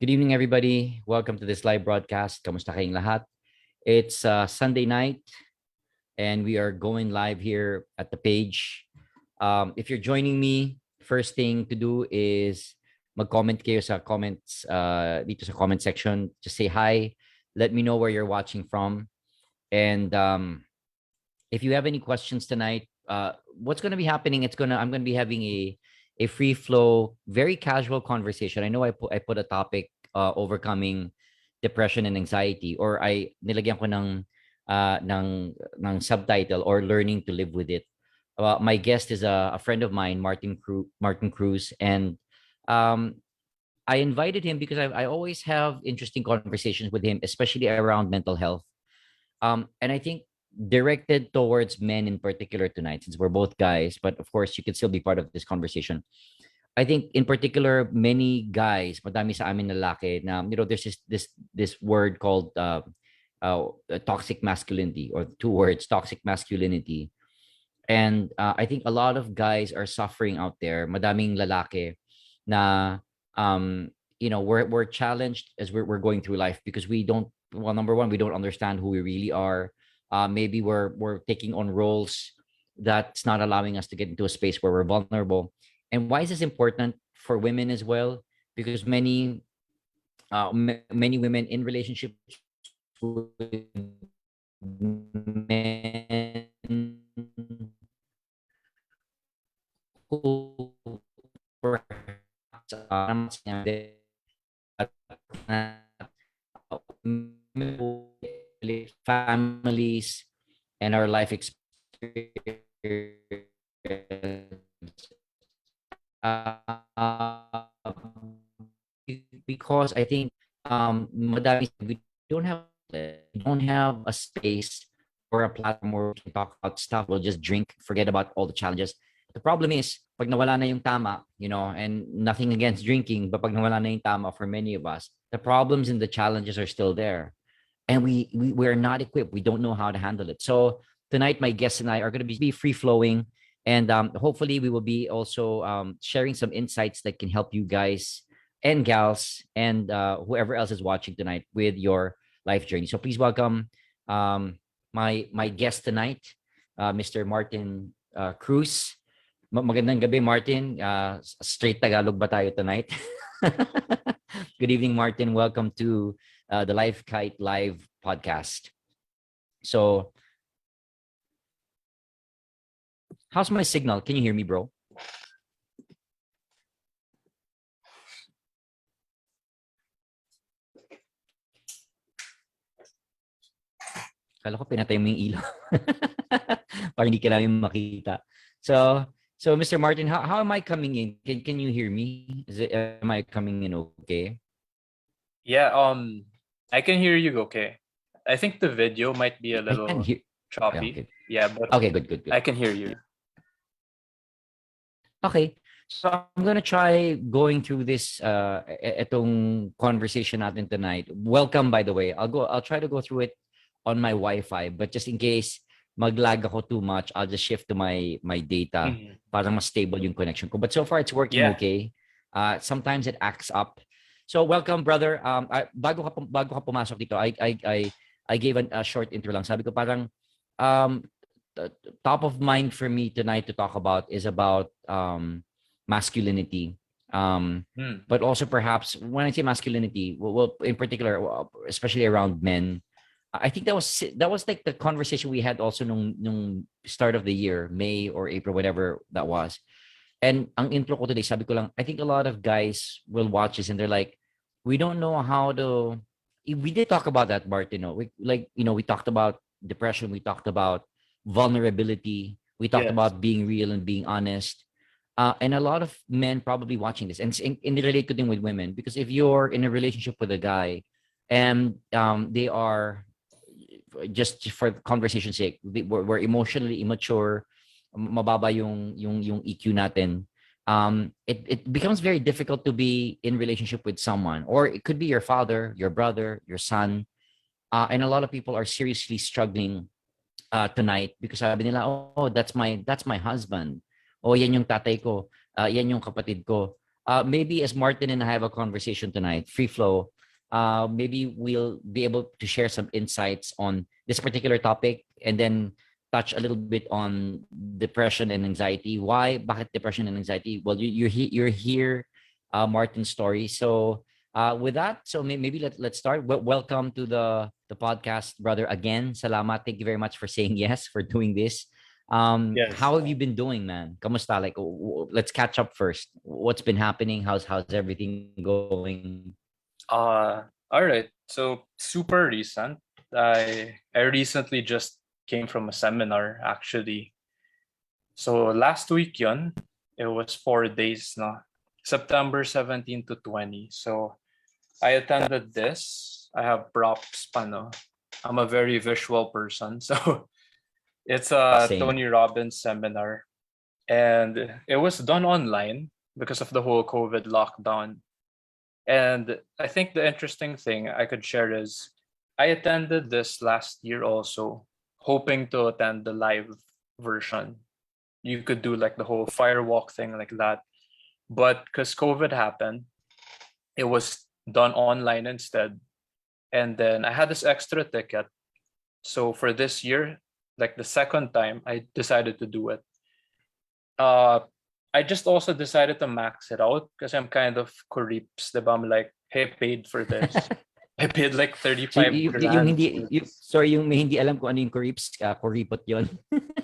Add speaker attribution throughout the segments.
Speaker 1: Good evening, everybody. Welcome to this live broadcast. Kamusta kayong lahat? It's Sunday night, and we are going live here at the page. If you're joining me, first thing to do is mag-comment kayo sa comments dito sa comment section. Just say hi. Let me know where you're watching from. And if you have any questions tonight, what's going to be happening? I'm going to be having a free flow, very casual conversation. I know I put a topic, overcoming depression and anxiety, or I nilagyan ko ng subtitle, or learning to live with it. My guest is a friend of mine, Martin Cruz, and um, I invited him because I always have interesting conversations with him, especially around mental health. And I think directed towards men in particular tonight, since we're both guys, but of course you can still be part of this conversation. I think in particular, many guys, madami sa amin lalaki na, there's this word called toxic masculinity, or two words, toxic masculinity. And I think a lot of guys are suffering out there. Madaming lalaki na we're challenged as we're going through life, because we don't, well, number one, we don't understand who we really are. Maybe we're taking on roles that's not allowing us to get into a space where we're vulnerable. And why is this important for women as well? Because many women in relationships with men who perhaps families and our life experience, because I think madami, we don't have a space or a platform where we can talk about stuff. We'll just drink, forget about all the challenges. The problem is, pag nawala na yung tama, and nothing against drinking, but pag nawala na yung tama, for many of us, the problems and the challenges are still there. And we're not equipped. We don't know how to handle it. So tonight, my guests and I are going to be free flowing, and hopefully we will be also sharing some insights that can help you guys and gals and whoever else is watching tonight with your life journey. So please welcome my guest tonight, Mr. Martin Cruz. Magandang gabi, Martin. Straight Tagalog ba tayo tonight? Good evening, Martin. Welcome to the LifeKite live podcast. So, how's my signal? Can you hear me, bro? Kala ko pinatay mo yung ilaw. Para hindi ka namin makita. So Mr. Martin, how am I coming in? Can you hear me? Am I coming in okay?
Speaker 2: Yeah, I can hear you okay. I think the video might be a little choppy.
Speaker 1: Yeah,
Speaker 2: but
Speaker 1: okay, good.
Speaker 2: I can hear you.
Speaker 1: Okay. So I'm gonna try going through this etong conversation natin tonight. Welcome, by the way. I'll try to go through it on my Wi-Fi, but just in case mag-lag ako too much, I'll just shift to my data para mas stable yung connection ko. But so far it's working okay. Sometimes it acts up. So welcome, brother. Bago ka pumasok dito, I gave a short intro lang. Sabi ko parang top of mind for me tonight to talk about is about masculinity. But also perhaps when I say masculinity, well, in particular, especially around men, I think that was like the conversation we had also nung start of the year, May or April, whatever that was. And ang intro ko today, sabi ko lang, I think a lot of guys will watch this and they're like, we don't know how to. We did talk about that, Bart. We talked about depression, we talked about vulnerability, we talked about being real and being honest. And a lot of men probably watching this, and relate to them with women, because if you're in a relationship with a guy and they are, just for conversation's sake, we're emotionally immature, mababa yung EQ natin, it becomes very difficult to be in relationship with someone, or it could be your father, your brother, your son, and a lot of people are seriously struggling tonight because sabi nila, oh, that's my husband, oh, yan yung tatay ko, yan yung kapatid ko. maybe as Martin and I have a conversation tonight, free flow, maybe we'll be able to share some insights on this particular topic, and then touch a little bit on depression and anxiety. Why? Bakit depression and anxiety? Well, you're here, Martin's story. So with that, so maybe let's start. Welcome to the podcast, brother. Again, salamat. Thank you very much for saying yes, for doing this.
Speaker 2: Yes.
Speaker 1: How have you been doing, man? Kamusta? Like, let's catch up first. What's been happening? How's everything going?
Speaker 2: All right. So super recent. I recently just came from a seminar actually. So last week yun, it was 4 days na. September 17 to 20. So I attended this. I have props pa no. I'm a very visual person. So it's a
Speaker 1: Same.
Speaker 2: Tony Robbins seminar. And it was done online because of the whole COVID lockdown. And I think the interesting thing I could share is I attended this last year also, hoping to attend the live version. You could do like the whole firewalk thing like that. But because COVID happened, it was done online instead. And then I had this extra ticket. So for this year, like the second time, I decided to do it. Uh, I just also decided to max it out because I'm kind of creeps, diba? I'm like, hey, paid for this. I paid like
Speaker 1: So
Speaker 2: 35
Speaker 1: yung
Speaker 2: grand
Speaker 1: hindi,
Speaker 2: for
Speaker 1: yung,
Speaker 2: this.
Speaker 1: sorry, yung may hindi alam kung ano yung creeps, kuripot yun.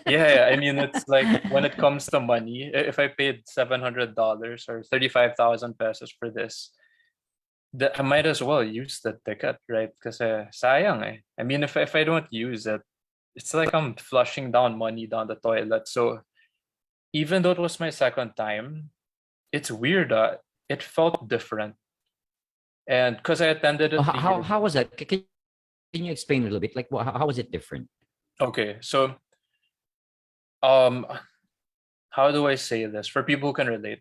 Speaker 2: Yeah, I mean, it's like when it comes to money, if I paid $700 or 35,000 pesos for this, I might as well use the ticket, right? Because sayang eh. I mean, if I don't use it, it's like I'm flushing down money down the toilet. So even though it was my second time, it's weird. It felt different. And because I attended it the year.
Speaker 1: How was that? Can you explain a little bit? Like, how was it different?
Speaker 2: Okay, so um, how do I say this for people who can relate?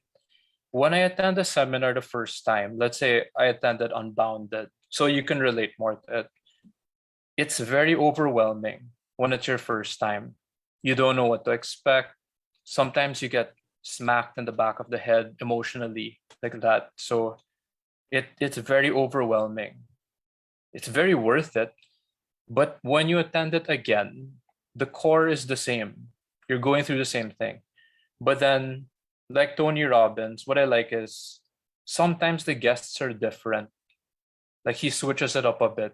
Speaker 2: When I attend a seminar the first time, let's say I attended Unbounded, so you can relate more to it. It's very overwhelming when it's your first time. You don't know what to expect. Sometimes you get smacked in the back of the head emotionally like that. So it's very overwhelming. It's very worth it. But when you attend it again, the core is the same. You're going through the same thing. But then, like Tony Robbins, what I like is sometimes the guests are different. Like he switches it up a bit.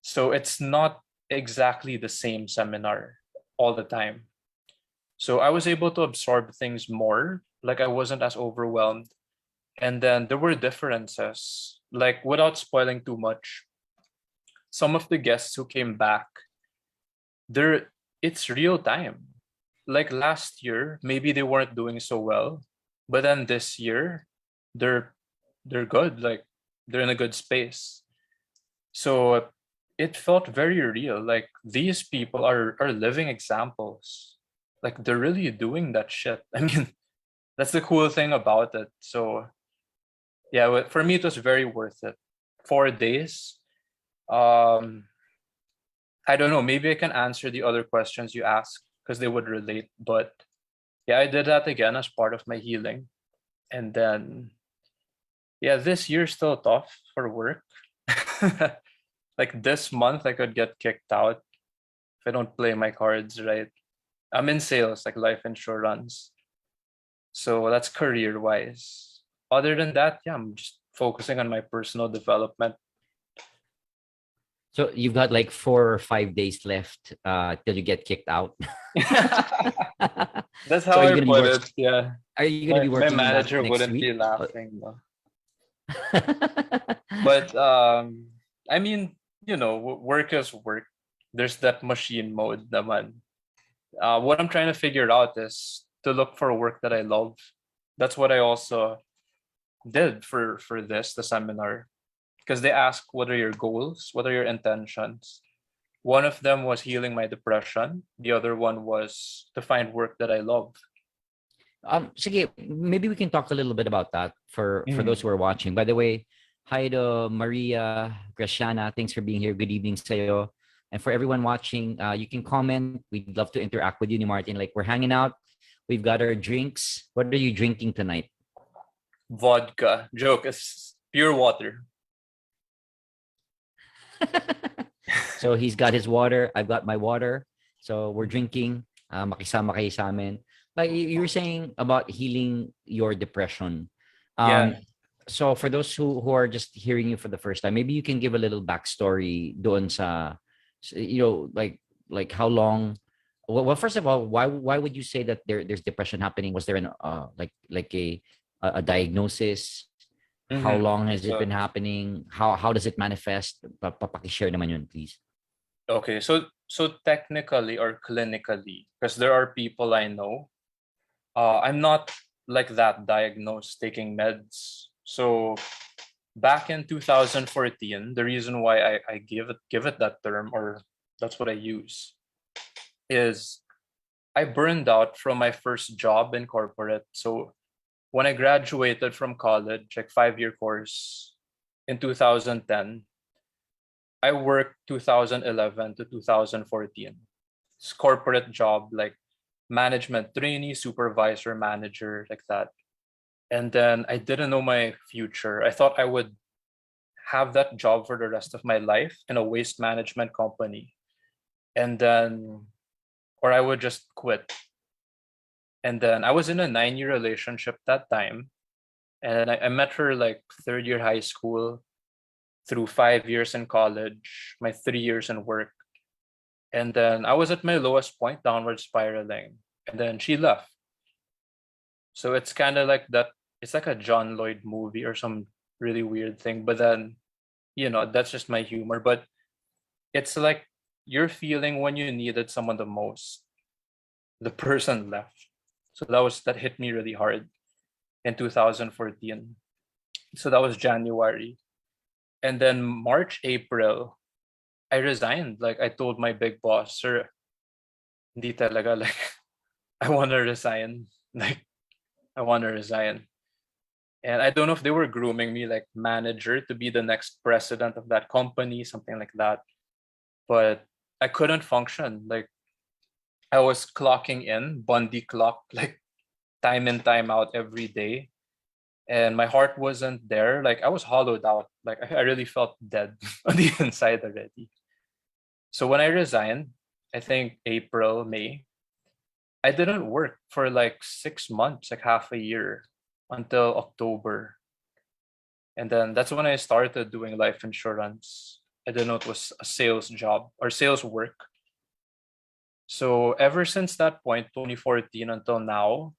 Speaker 2: So it's not exactly the same seminar all the time. So I was able to absorb things more. Like I wasn't as overwhelmed. And then there were differences. Like without spoiling too much, some of the guests who came back, it's real time. Like last year, maybe they weren't doing so well, but then this year, they're they're good. Like they're in a good space. So it felt very real. Like these people are living examples. Like they're really doing that shit. I mean, that's the cool thing about it. So yeah, for me it was very worth it. 4 days. Um, I don't know. Maybe I can answer the other questions you asked because they would relate. But yeah, I did that again as part of my healing. And then, yeah, this year's still tough for work. Like this month, I could get kicked out if I don't play my cards right. I'm in sales, like life insurance. So that's career wise. Other than that, yeah, I'm just focusing on my personal development.
Speaker 1: So you've got like 4 or 5 days left till you get kicked out.
Speaker 2: That's
Speaker 1: So
Speaker 2: how
Speaker 1: are you
Speaker 2: I
Speaker 1: gonna be
Speaker 2: put
Speaker 1: working?
Speaker 2: it. Yeah.
Speaker 1: Are you gonna be
Speaker 2: My
Speaker 1: working
Speaker 2: manager
Speaker 1: next
Speaker 2: wouldn't
Speaker 1: week?
Speaker 2: be laughing though. But I mean, work is work. There's that machine mode naman. What I'm trying to figure out is to look for work that I love. That's what I also did for the seminar. Because they ask what are your goals, what are your intentions. One of them was healing my depression. The other one was to find work that I love.
Speaker 1: Sige, maybe we can talk a little bit about that for those
Speaker 2: Mm.
Speaker 1: who are watching. By the way, hi to Maria, Graciana. Thanks for being here. Good evening, sa'yo. And for everyone watching, you can comment. We'd love to interact with you, ni Martin. Like we're hanging out. We've got our drinks. What are you drinking tonight?
Speaker 2: vodka. Joke, it's pure water.
Speaker 1: So he's got his water, I've got my water. So we're drinking, makisama kayo sa amin. Like you were saying about healing your depression.
Speaker 2: Yeah.
Speaker 1: So for those who are just hearing you for the first time, maybe you can give a little backstory doon like how long. Well, first of all, why would you say that there's depression happening? Was there an a diagnosis? How
Speaker 2: Mm-hmm.
Speaker 1: long has it
Speaker 2: So
Speaker 1: been happening? How does it manifest? Paki-share naman yun, please.
Speaker 2: okay, so technically or clinically, because there are people I know, I'm not like that diagnosed taking meds. So back in 2014, the reason why I give it that term, or that's what I use, is I burned out from my first job in corporate. So when I graduated from college, like 5-year course in 2010, I worked 2011 to 2014. It's corporate job, like management trainee, supervisor, manager, like that. And then I didn't know my future. I thought I would have that job for the rest of my life in a waste management company. And then, or I would just quit. And then I was in a 9-year relationship that time. And I met her like third year high school, through 5 years in college, my 3 years in work. And then I was at my lowest point, downward spiraling. And then she left. So it's kind of like that. It's like a John Lloyd movie or some really weird thing. But then, that's just my humor. But it's like you're feeling when you needed someone the most. The person left. So that hit me really hard in 2014. So that was January. And then March, April, I resigned. Like I told my big boss, sir, hindi talaga, like I want to resign. Like I want to resign. And I don't know if they were grooming me like manager to be the next president of that company, something like that. But I couldn't function. Like I was clocking in, Bundy clock, like time in, time out every day. And my heart wasn't there. Like I was hollowed out. Like I really felt dead on the inside already. So when I resigned, I think April, May, I didn't work for like 6 months, like half a year until October. And then that's when I started doing life insurance. I didn't know it was a sales job or sales work. So ever since that point, 2014 until now,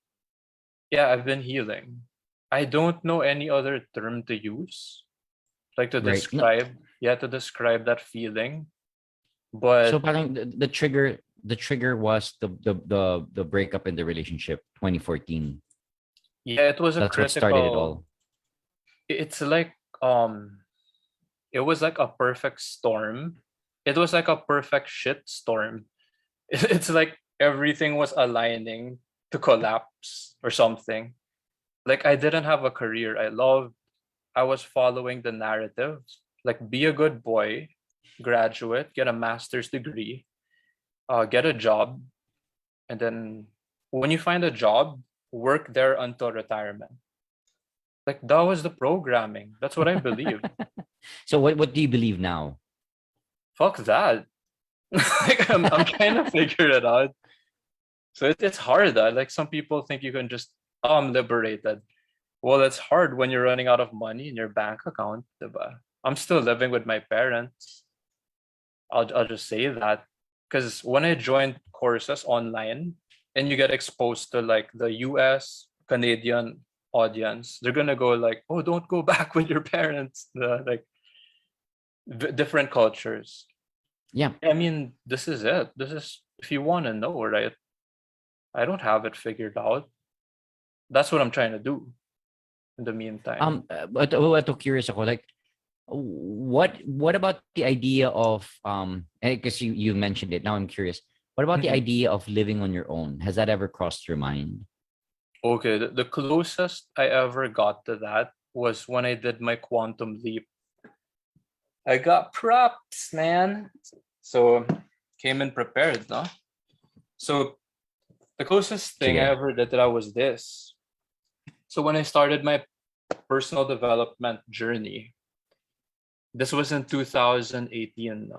Speaker 2: yeah, I've been healing. I don't know any other term to use, like to
Speaker 1: Right. No,
Speaker 2: describe that feeling.
Speaker 1: so
Speaker 2: But
Speaker 1: parang the trigger was the breakup in the relationship 2014.
Speaker 2: yeah, it was a
Speaker 1: That's what started it
Speaker 2: critical,
Speaker 1: all.
Speaker 2: it's like it was like a perfect storm. It was like a perfect shit storm. It's like everything was aligning to collapse or something. Like I didn't have a career I loved. I was following the narrative, like be a good boy, graduate, get a master's degree, get a job, and then when you find a job, work there until retirement. Like that was the programming. That's what I believe.
Speaker 1: So what do you believe now?
Speaker 2: Fuck that. Like I'm trying to figure it out. So it's hard. Like some people think you can just, oh, I'm liberated. Well, it's hard when you're running out of money in your bank account, diba? I'm still living with my parents. I'll just say that because when I joined courses online and you get exposed to like the US, Canadian audience, they're gonna go like, oh, don't go back with your parents. Like different cultures.
Speaker 1: Yeah.
Speaker 2: I mean, this is it. This is if you want to know, right? I don't have it figured out. That's what I'm trying to do in the meantime.
Speaker 1: But curious ako, like what about the idea of because you mentioned it, now I'm curious, what about the
Speaker 2: Mhm.
Speaker 1: idea of living on your own? Has that ever crossed your mind?
Speaker 2: Okay, the closest I ever got to that was when I did my quantum leap. I got props, man. So came in prepared, no? So the closest thing I
Speaker 1: Sige.
Speaker 2: ever did that I was this. So when I started my personal development journey. This was in 2018.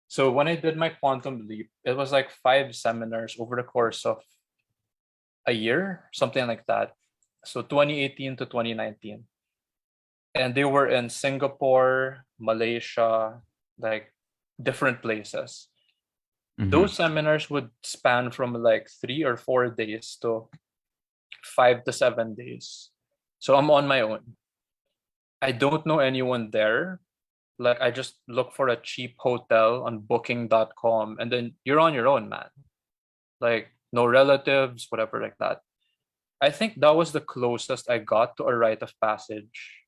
Speaker 2: So when I did my quantum leap, it was like 5 seminars over the course of a year, something like that. So 2018 to 2019. And they were in Singapore, Malaysia, like different places. Those seminars would span from like 3 or 4 days to 5 to 7 days. So I'm on my own. I don't know anyone there. Like I just look for a cheap hotel on booking.com and then you're on your own, man. Like no relatives, whatever like that. I think that was the closest I got to a rite of passage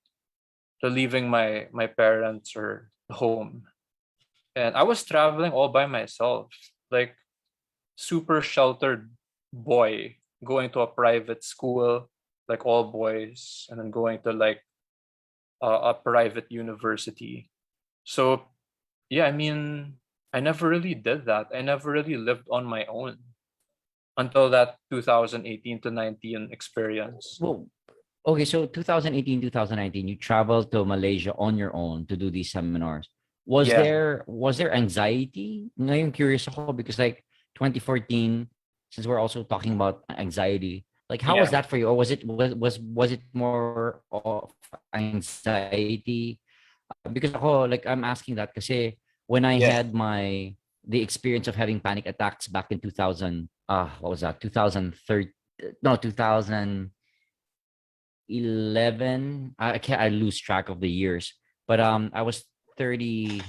Speaker 2: to leaving my parents or home. And I was traveling all by myself, like super sheltered boy going to a private school, like all boys, and then going to like a private university. So yeah, I mean, I never really did that. I never really lived on my own until that 2018 to 19 experience.
Speaker 1: Well, okay, so 2018, 2019, you traveled to Malaysia on your own to do these seminars.
Speaker 2: Yeah,
Speaker 1: Was there anxiety? I'm curious ako because like 2014, since we're also talking about anxiety, like how was
Speaker 2: yeah,
Speaker 1: that for you? Or was it more of anxiety? Because ako, like I'm asking that kasi when I
Speaker 2: yeah.
Speaker 1: had the experience of having panic attacks back in 2000, what was that? 2013, no, 2011. I lose track of the years. But I was 30,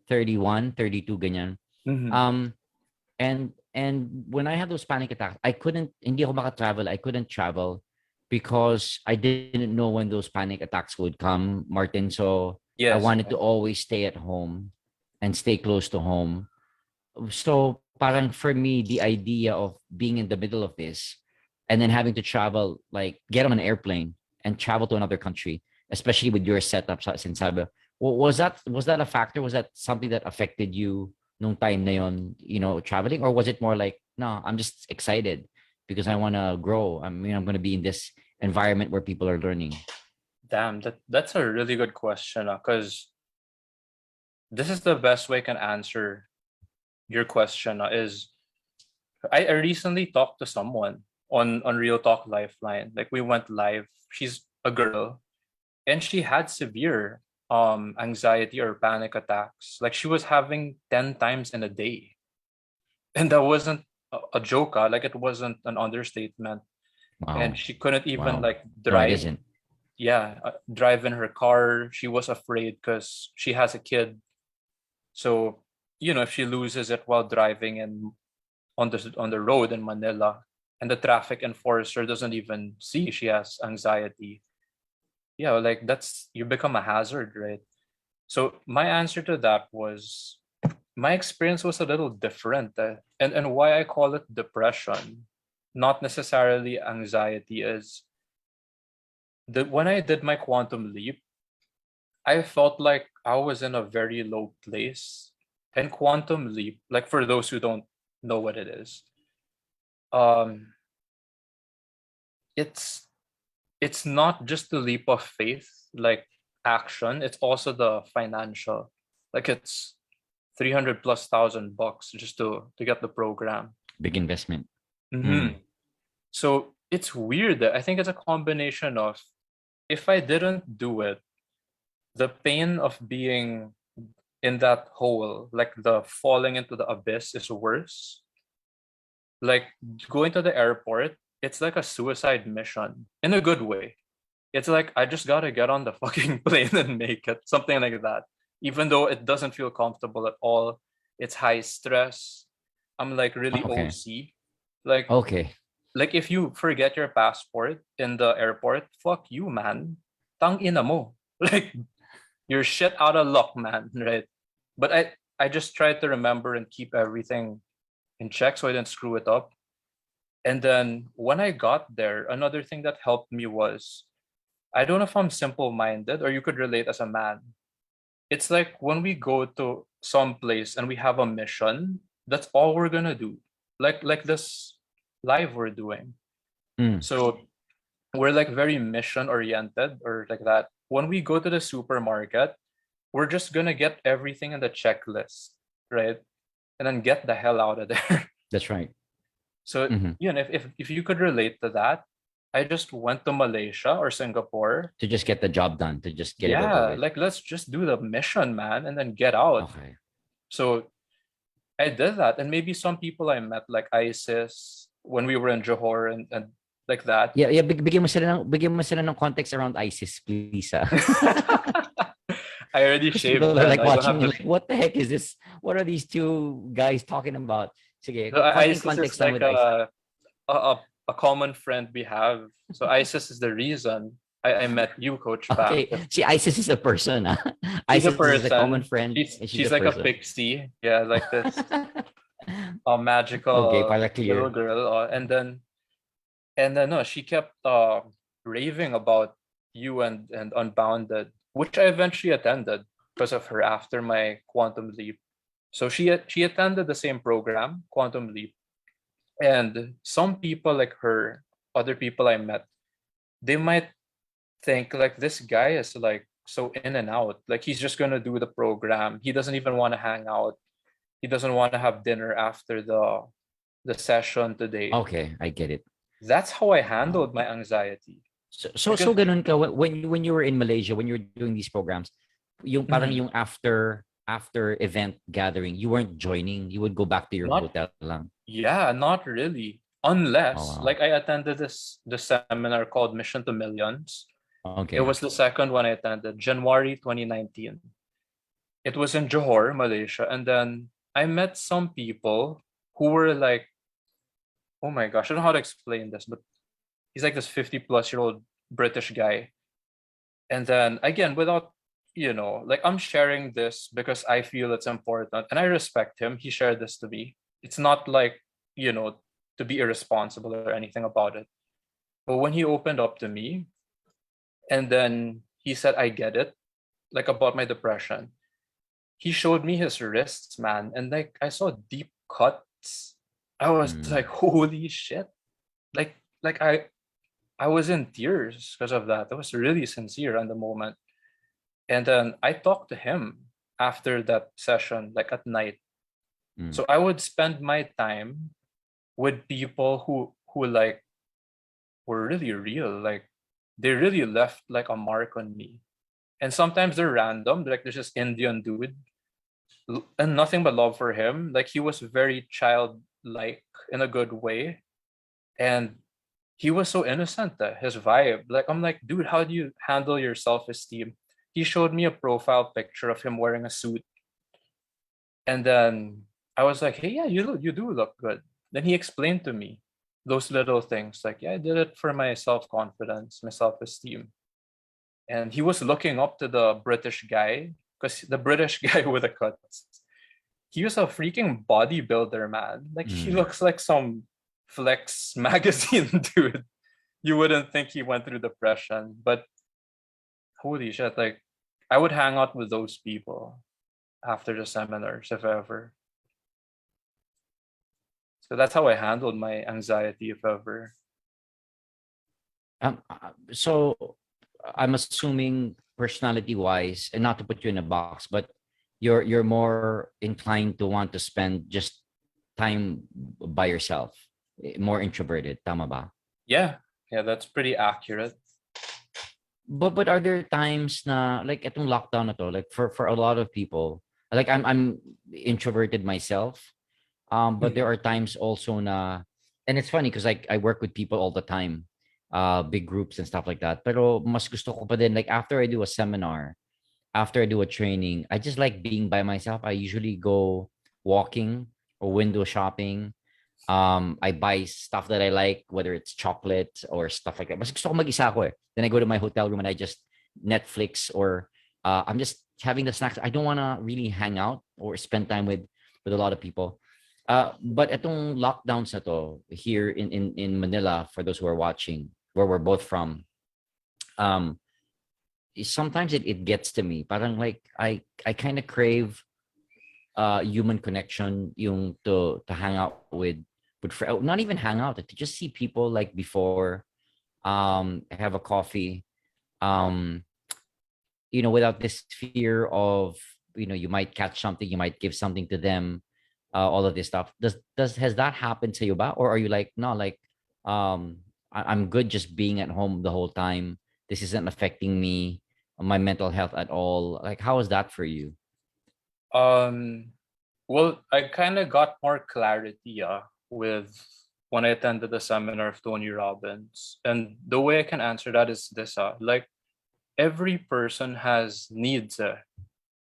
Speaker 1: 31, 32 ganyan.
Speaker 2: Mm-hmm.
Speaker 1: Um and when I had those panic attacks, hindi ako makatravel. I couldn't travel because I didn't know when those panic attacks would come, Martin. So I
Speaker 2: Yes.
Speaker 1: wanted to always stay at home and stay close to home. So parang for me, the idea of being in the middle of this and then having to travel, like get on an airplane and travel to another country, especially with your setup, Sabi, was that a factor? Was that something that affected you nung time na yon, traveling? Or was it more like, no, I'm just excited because I want to grow. I mean, I'm going to be in this environment where people are learning.
Speaker 2: Damn, that's a really good question because this is the best way I can answer your question is I recently talked to someone on Real Talk Lifeline. Like we went live. She's a girl and she had severe anxiety or panic attacks. Like she was having 10 times in a day. And that wasn't a joke, like it wasn't an understatement. And
Speaker 1: Wow.
Speaker 2: she couldn't even
Speaker 1: Wow.
Speaker 2: like
Speaker 1: No, it
Speaker 2: drive.
Speaker 1: isn't.
Speaker 2: Yeah, drive in her car. She was afraid because she has a kid. So, if she loses it while driving and on the road in Manila, and the traffic enforcer doesn't even see she has anxiety, yeah, like that's you become a hazard, right? So my answer to that was my experience was a little different, and why I call it depression, not necessarily anxiety, is that when I did my quantum leap, I felt like I was in a very low place. And quantum leap, like for those who don't know what it is, um, it's it's not just the leap of faith, like action. It's also the financial, like it's 300 plus thousand bucks just to get the program.
Speaker 1: Big investment. Mm.
Speaker 2: Hmm. So it's weird. I think it's a combination of if I didn't do it, the pain of being in that hole, like the falling into the abyss, is worse. Like going to the airport, it's like a suicide mission in a good way. It's like I just gotta get on the fucking plane and make it, something like that. Even though it doesn't feel comfortable at all, it's high stress. I'm like really
Speaker 1: Okay.
Speaker 2: OC. Like
Speaker 1: Okay.
Speaker 2: like if you forget your passport in the airport, fuck you, man. Tang ina mo. Like you're shit out of luck, man, right? But I just tried to remember and keep everything in check so I didn't screw it up. And then when I got there, another thing that helped me was I don't know if I'm simple minded or you could relate as a man. It's like when we go to some place and we have a mission, that's all we're gonna do. Like this live we're doing.
Speaker 1: Mm.
Speaker 2: So we're like very mission oriented or like that. When we go to the supermarket, we're just gonna get everything in the checklist, right? And then get the hell out of there.
Speaker 1: That's right.
Speaker 2: So,
Speaker 1: Mhm.
Speaker 2: if you could relate to that, I just went to Malaysia or Singapore.
Speaker 1: To just get the job done, to just get it over
Speaker 2: Yeah,
Speaker 1: with.
Speaker 2: like let's just do the mission, man, and then get out.
Speaker 1: Okay.
Speaker 2: So I did that. And maybe some people I met, like ISIS, when we were in Johor and like that.
Speaker 1: Yeah, yeah, bigyan mo sila ng context around ISIS, please.
Speaker 2: I already
Speaker 1: Because
Speaker 2: shaved,
Speaker 1: people are
Speaker 2: man.
Speaker 1: like
Speaker 2: I don't
Speaker 1: watching
Speaker 2: have
Speaker 1: me
Speaker 2: the.
Speaker 1: like, what the heck is this? What are these two guys talking about? Sige,
Speaker 2: The
Speaker 1: konting
Speaker 2: ISIS is
Speaker 1: context lang
Speaker 2: like
Speaker 1: with ISIS.
Speaker 2: a common friend we have. So ISIS is the reason I met you, Coach Pam.
Speaker 1: Okay, see, ISIS is a person.
Speaker 2: She's a
Speaker 1: ISIS is a common
Speaker 2: person.
Speaker 1: friend,
Speaker 2: She's
Speaker 1: and she's a
Speaker 2: she's like a
Speaker 1: person.
Speaker 2: pixie. Yeah, like this
Speaker 1: Okay,
Speaker 2: magical
Speaker 1: para
Speaker 2: little
Speaker 1: clear.
Speaker 2: girl. And then no, she kept raving about you and Unbounded, which I eventually attended because of her after my Quantum Leap. So she attended the same program, Quantum Leap, and some people like her, other people I met, they might think like this guy is like so in and out. Like he's just gonna do the program. He doesn't even want to hang out. He doesn't want to have dinner after the session today.
Speaker 1: Okay, I get it.
Speaker 2: That's how I
Speaker 1: Wow.
Speaker 2: handled my anxiety.
Speaker 1: So
Speaker 2: Because
Speaker 1: ganun ka when you were in Malaysia, when you were doing these programs, yung parang
Speaker 2: mhm,
Speaker 1: yung after event gathering, you weren't joining. You would go back to your
Speaker 2: not
Speaker 1: hotel lang.
Speaker 2: yeah, not really.
Speaker 1: Oh
Speaker 2: Unless
Speaker 1: wow.
Speaker 2: like I attended this seminar called Mission to Millions. It
Speaker 1: Okay.
Speaker 2: was the second one I attended, January 2019. It was in Johor, Malaysia, and then I met some people who were like, oh my gosh, I don't know how to explain this, but he's like this 50-plus-year-old British guy. And then again, without, like I'm sharing this because I feel it's important and I respect him. He shared this to me. It's not like, you know, to be irresponsible or anything about it. But when he opened up to me and then he said, I get it, like about my depression, he showed me his wrists, man. And like I saw deep cuts. I was like,
Speaker 1: Mm.
Speaker 2: holy shit. Like, like I was in tears because of that. I was really sincere in the moment. And then I talked to him after that session, like at night.
Speaker 1: Mm.
Speaker 2: So I would spend my time with people who like were really real. Like they really left like a mark on me. And sometimes they're random. Like there's this Indian dude and nothing but love for him. Like he was very childlike in a good way. And he was so innocent, his vibe. Like I'm like, dude, how do you handle your self-esteem? He showed me a profile picture of him wearing a suit. And then I was like, hey, yeah, you do look good. Then he explained to me those little things, like, yeah, I did it for my self-confidence, my self-esteem. And he was looking up to the British guy because the British guy with the cuts, he was a freaking bodybuilder, man. Like he
Speaker 1: Mm.
Speaker 2: looks like some Flex magazine dude. You wouldn't think he went through depression, but holy shit, like I would hang out with those people after the seminars if ever. So that's how I handled my anxiety if ever.
Speaker 1: So I'm assuming personality wise, and not to put you in a box, but you're more inclined to want to spend just time by yourself, more introverted, tama ba?
Speaker 2: Yeah, yeah, that's pretty accurate.
Speaker 1: But are there times na like itong lockdown na to, like for a lot of people, like I'm introverted myself, but there
Speaker 2: Mhm.
Speaker 1: are times also na, and it's funny because I work with people all the time, big groups and stuff like that. Pero mas gusto ko pa din like after I do a seminar, after I do a training, I just like being by myself. I usually go walking or window shopping. I buy stuff that I like, whether it's chocolate or stuff like that. Mas gusto ko mag-isa ako eh. Then I go to my hotel room and I just Netflix or I'm just having the snacks. I don't want to really hang out or spend time with a lot of people. But itong lockdowns na to here in Manila, for those who are watching, where we're both from, um, sometimes it gets to me. Parang like I kind of crave human connection, yung to hang out with not even hang out, to just see people like before. have a coffee, um, without this fear of, you might catch something, you might give something to them, all of this stuff. Has that happened to you about, or are you like, no, like, I'm good just being at home the whole time. This isn't affecting me, my mental health at all. Like, how is that for you?
Speaker 2: Um, well, I kind of got more clarity with when I attended the seminar of Tony Robbins. And the way I can answer that is this, like every person has needs.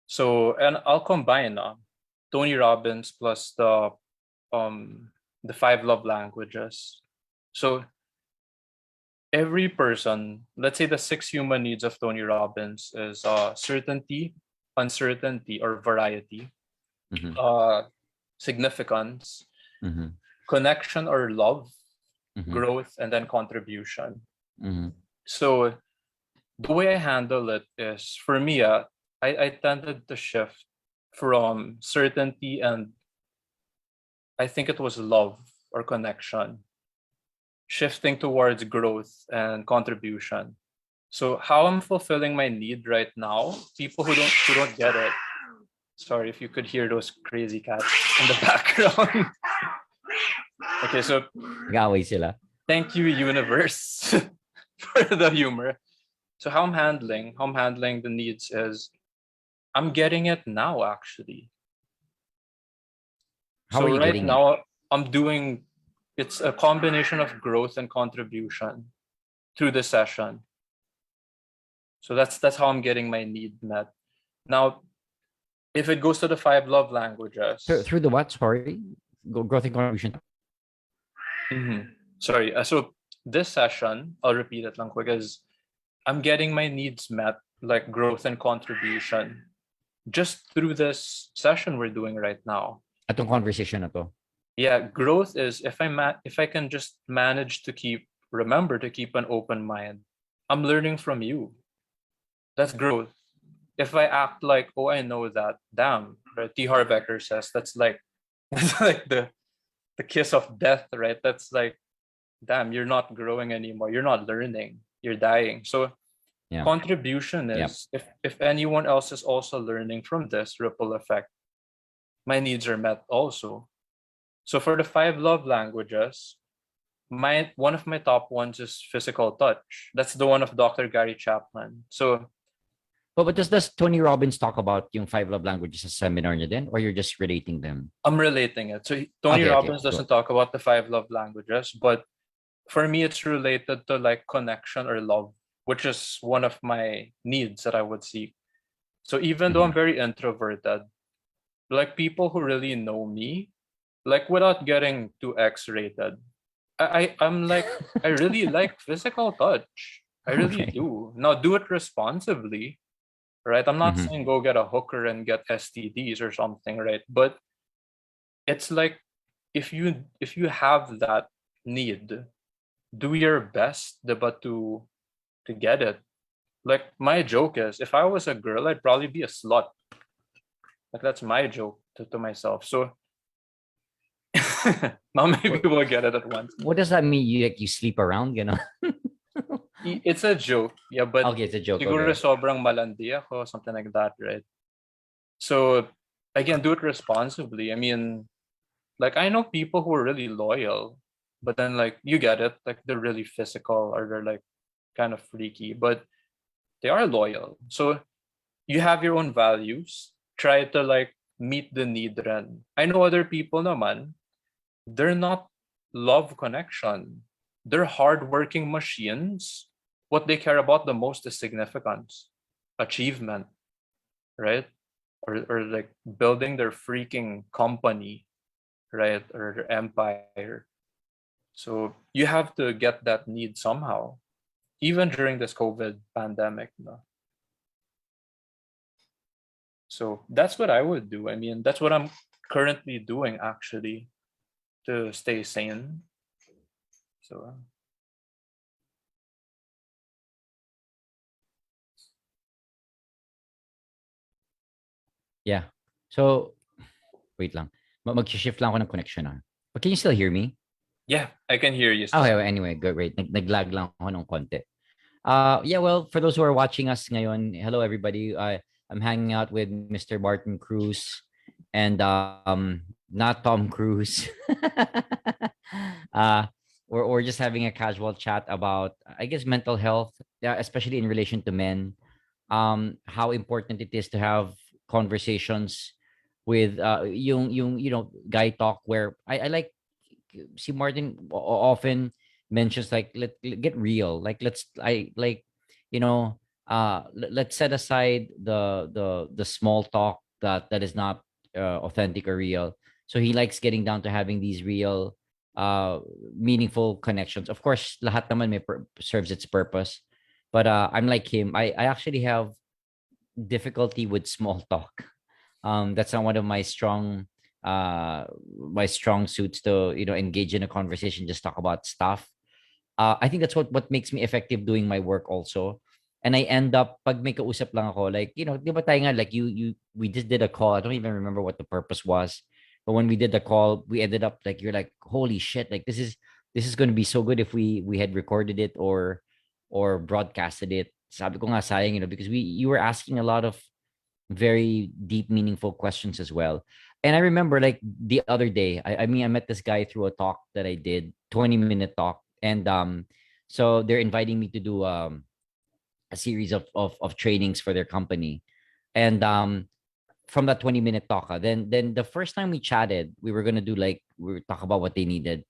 Speaker 2: So, and I'll combine Tony Robbins plus the five love languages. So every person, let's say the six human needs of Tony Robbins is certainty, uncertainty or variety,
Speaker 1: Mm-hmm.
Speaker 2: significance,
Speaker 1: Mm-hmm.
Speaker 2: connection or love,
Speaker 1: Mm-hmm.
Speaker 2: growth, and then contribution.
Speaker 1: Mm-hmm.
Speaker 2: So the way I handle it is for me, I tended to shift from certainty and I think it was love or connection, shifting towards growth and contribution. So how I'm fulfilling my need right now, people who don't get it. Sorry if you could hear those crazy cats in the background. Okay, so
Speaker 1: Nag-aaway sila.
Speaker 2: thank you, universe, for the humor. So how I'm handling the needs is I'm getting it now actually.
Speaker 1: How are
Speaker 2: So
Speaker 1: you
Speaker 2: right
Speaker 1: getting it?
Speaker 2: now I'm doing it's a combination of growth and contribution through the session. So that's how I'm getting my need met. Now, if it goes to the five love languages,
Speaker 1: Through the what? Sorry, growth and contribution.
Speaker 2: mhm. Sorry. So this session, I'll repeat it lang quick, is I'm getting my needs met, like growth and contribution, just through this session we're doing right now.
Speaker 1: Atong conversation na to.
Speaker 2: Yeah, growth is if I can just manage to remember to keep an open mind. I'm learning from you. That's growth. If I act like, oh, I know that, damn, right? T. Harbecker says that's like that's like the kiss of death, right? That's like, damn, you're not growing anymore. You're not learning. You're dying. So
Speaker 1: Yeah.
Speaker 2: contribution
Speaker 1: Yeah.
Speaker 2: is if anyone else is also learning from this ripple effect, my needs are met also. So for the five love languages, my one of my top ones is physical touch. That's the one of Dr. Gary Chapman. So
Speaker 1: But does Tony Robbins talk about yung five love languages sa seminar niya din, or you're just relating them?
Speaker 2: I'm relating it. So Tony
Speaker 1: Okay, okay,
Speaker 2: Robbins
Speaker 1: go.
Speaker 2: doesn't talk about the five love languages, but for me it's related to like connection or love, which is one of my needs that I would seek. So even though I'm
Speaker 1: Mhm.
Speaker 2: very introverted, like people who really know me, like without getting too X-rated, I'm like I really like physical touch. I really
Speaker 1: Okay.
Speaker 2: do. Now do it responsibly, right? I'm not saying
Speaker 1: Mhm.
Speaker 2: go get a hooker and get STDs or something, right? But it's like if you have that need, do your best but to get it. Like my joke is if I was a girl, I'd probably be a slut. Like that's my joke to myself. So now maybe
Speaker 1: What,
Speaker 2: we'll get it at once.
Speaker 1: what does that mean? You sleep around, you know?
Speaker 2: It's a joke, yeah, but
Speaker 1: Okay, it's a joke.
Speaker 2: siguro
Speaker 1: Okay.
Speaker 2: sobrang malandi ako, something like that, right? So again, do it responsibly. I mean, like I know people who are really loyal, but then like you get it, like they're really physical or they're like kind of freaky, but they are loyal. So you have your own values. Try to like meet the need rin. I know other people naman, they're not love connection. They're hardworking machines. What they care about the most is significance, achievement, right? Or like building their freaking company, right? Or their empire. So you have to get that need somehow, even during this COVID pandemic. No? So that's what I would do. I mean, that's what I'm currently doing actually to stay sane. So
Speaker 1: Yeah. So, wait lang. Mag-shift lang ako ng connection, ah. But can you still hear me?
Speaker 2: Yeah, I can hear you
Speaker 1: Okay,
Speaker 2: still.
Speaker 1: well, anyway, good, great. Naglag lang ako ng konti. Yeah, well, for those who are watching us ngayon, hello everybody. I'm hanging out with Mr. Barton Cruz and not Tom Cruise. uh we're just having a casual chat about I guess mental health, yeah, especially in relation to men. How important it is to have conversations with yung guy talk where I like see Martin often mentions like let get real. Like let's I like let's set aside the small talk that is not authentic or real. So he likes getting down to having these real uh meaningful connections. Of course, lahat naman serves its purpose. But I'm like him. I actually have difficulty with small talk. That's not one of my strong suits to engage in a conversation, just talk about stuff. I think that's what makes me effective doing my work also. And I end up pag may kausap lang ako, like, di ba tayo nga, like we just did a call. I don't even remember what the purpose was. But when we did the call, we ended up like you're like, holy shit, like this is going to be so good if we had recorded it or broadcasted it. Sabi ko nga sayang, because you were asking a lot of very deep, meaningful questions as well. And I remember like the other day, I mean, I met this guy through a talk that I did, 20-minute talk. And so they're inviting me to do a series of trainings for their company. And from that 20-minute talk, then the first time we chatted, we were gonna do like we were talk about what they needed.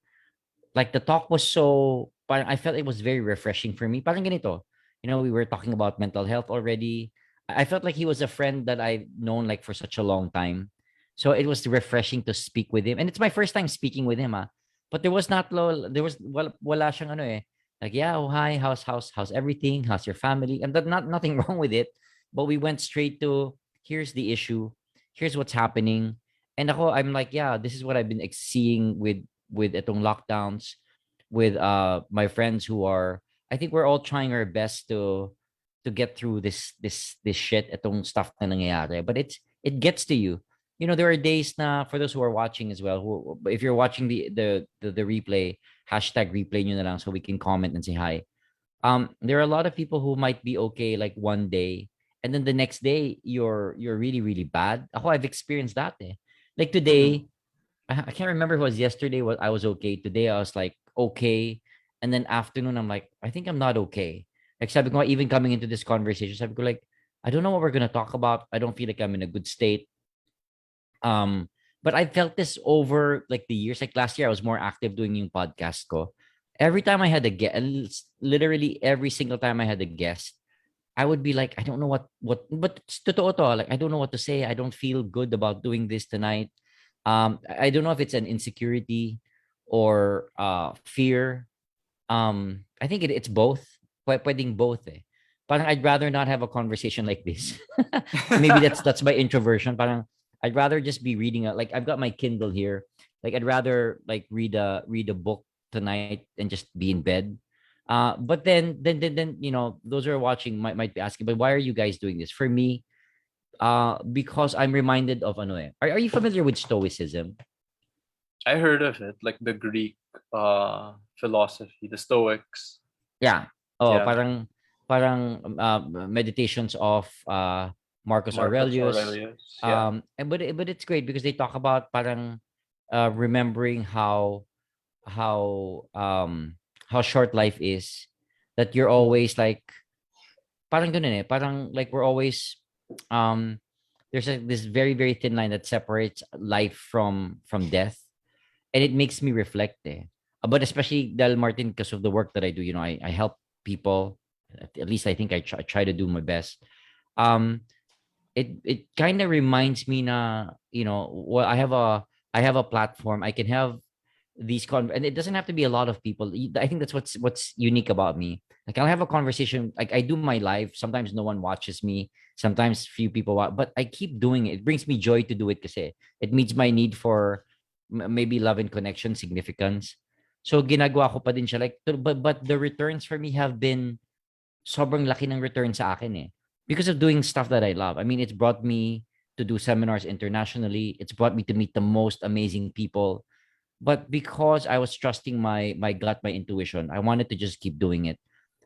Speaker 1: Like the talk was so parang I felt it was very refreshing for me. Parang ganito. We were talking about mental health already. I felt like he was a friend that I've known like for such a long time. So it was refreshing to speak with him. And it's my first time speaking with him, ah. But there was not there was wala siyang ano eh. Like, yeah, oh hi, how's everything? How's your family? And that not nothing wrong with it. But we went straight to here's the issue, here's what's happening. And ako, I'm like, yeah, this is what I've been seeing with itong lockdowns, with my friends who are I think we're all trying our best to get through this shit, itong stuff na nangyayari. But it gets to you. There are days na for those who are watching as well, who if you're watching the replay, hashtag replay nyo na lang so we can comment and say hi. There are a lot of people who might be okay like one day, and then the next day you're really really bad. Ako, I've experienced that eh. Like
Speaker 2: Mhm.
Speaker 1: today, I can't remember if it was yesterday what I was okay. Today I was like okay. And then afternoon I'm like, I think I'm not okay. Like sabi ko, even coming into this conversation, sabi ko like, I don't know what we're gonna talk about. I don't feel like I'm in a good state. Um, but I felt this over like the years. Like last year, I was more active doing yung podcast ko. Every time I had a guest, literally every single time I had a guest, I would be like, I don't know but it's totoo to. Like, I don't know what to say. I don't feel good about doing this tonight. I don't know if it's an insecurity or fear. I think it's both. Pwedeng both eh. Parang I'd rather not have a conversation like this. Maybe that's my introversion. Parang I'd rather just be reading like I've got my Kindle here. Like I'd rather like read a book tonight and just be in bed. But then those who are watching might be asking, but why are you guys doing this? For me, because I'm reminded of ano eh. Are you familiar with Stoicism?
Speaker 2: I heard of it, like the Greek philosophy, the Stoics.
Speaker 1: Yeah. Oh,
Speaker 2: Yeah,
Speaker 1: parang meditations of Marcus
Speaker 2: Marcus
Speaker 1: Aurelius.
Speaker 2: Aurelius. Yeah.
Speaker 1: But it's great because they talk about parang remembering how um how short life is, that you're
Speaker 2: Mhm.
Speaker 1: always like parang ganun eh, parang like we're always um there's this very very thin line that separates life from death, and it makes me reflect eh. But especially Del Martin, because of the work that I do, I help people. At least I think I try to do my best. Um, it kind of reminds me na well, I have a platform. I can have and it doesn't have to be a lot of people. I think that's what's unique about me. Like I'll have a conversation. Like I do my live. Sometimes no one watches me. Sometimes few people watch, but I keep doing it. It brings me joy to do it because it meets my need for maybe love and connection, significance. So ginagawa ko pa din siya. Like, but the returns for me have been sobrang laki ng return sa akin eh. Because of doing stuff that I love. I mean, it's brought me to do seminars internationally. It's brought me to meet the most amazing people. But because I was trusting my gut, my intuition, I wanted to just keep doing it.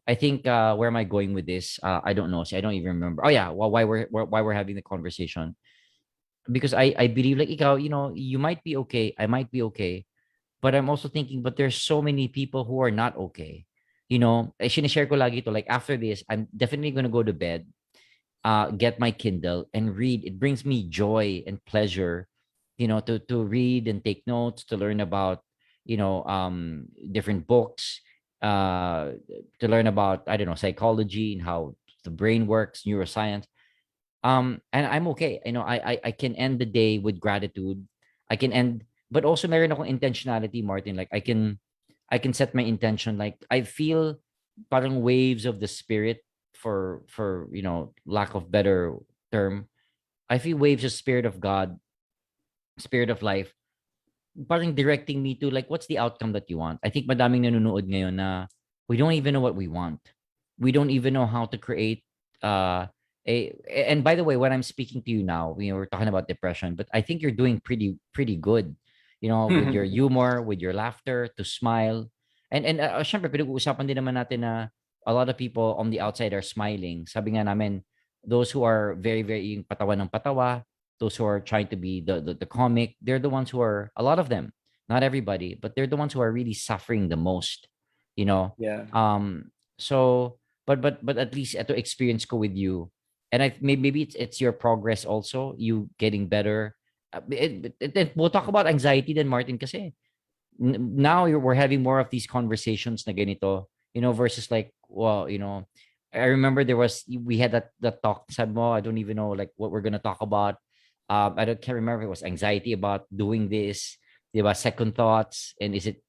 Speaker 1: I think where am I going with this? I don't know. See, I don't even remember. Oh yeah, well, why we're having the conversation, because I believe like ikaw, you might be okay, I might be okay, but I'm also thinking, but there's so many people who are not okay. Sinishare ko lagi to, like after this, I'm definitely gonna go to bed, get my Kindle and read. It brings me joy and pleasure, to read and take notes, to learn about, different books, to learn about, I don't know, psychology and how the brain works, neuroscience. And I'm okay. I can end the day with gratitude. I can end, but also meron akong intentionality, Martin. Like I can set my intention. Like I feel parang waves of the spirit, for lack of better term. I feel waves of spirit of God, spirit of life, parang directing me to, like, what's the outcome that you want. I think madaming nanonood ngayon na we don't even know what we want. We don't even know how to create uh a and by the way, when I'm speaking to you now, we're talking about depression, but I think you're doing pretty good, with your humor, with your laughter, to smile. And syempre pinag-uusapan din naman natin na a lot of people on the outside are smiling. Sabi nga namin, those who are very very yung patawa ng patawa, those who are trying to be the comic, they're the ones who are, a lot of them, not everybody, but they're the ones who are really suffering the most, you know
Speaker 2: Yeah.
Speaker 1: so, but at least to experience ko with you, and maybe it's your progress also, you getting better. We'll talk about anxiety then, Martin, kasi now we're having more of these conversations na ganito, versus like, well, I remember we had that talk, sabi mo, I don't even know like what we're gonna talk about. Can't remember if it was anxiety about doing this, about second thoughts, and is it,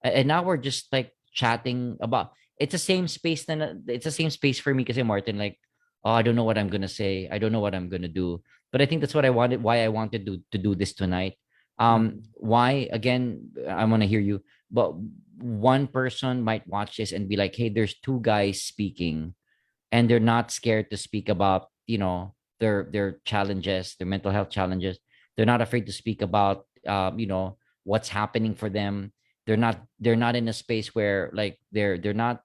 Speaker 1: and now we're just like chatting about, it's the same space for me kasi, Martin, like, oh, I don't know what I'm gonna say, I don't know what I'm gonna do, but I think that's why I wanted to do this tonight.
Speaker 2: Mhm.
Speaker 1: Why, again, I want to hear you, but one person might watch this and be like, hey, there's two guys speaking, and they're not scared to speak about, their challenges, their mental health challenges. They're not afraid to speak about, what's happening for them. They're not in a space where, like, they're not,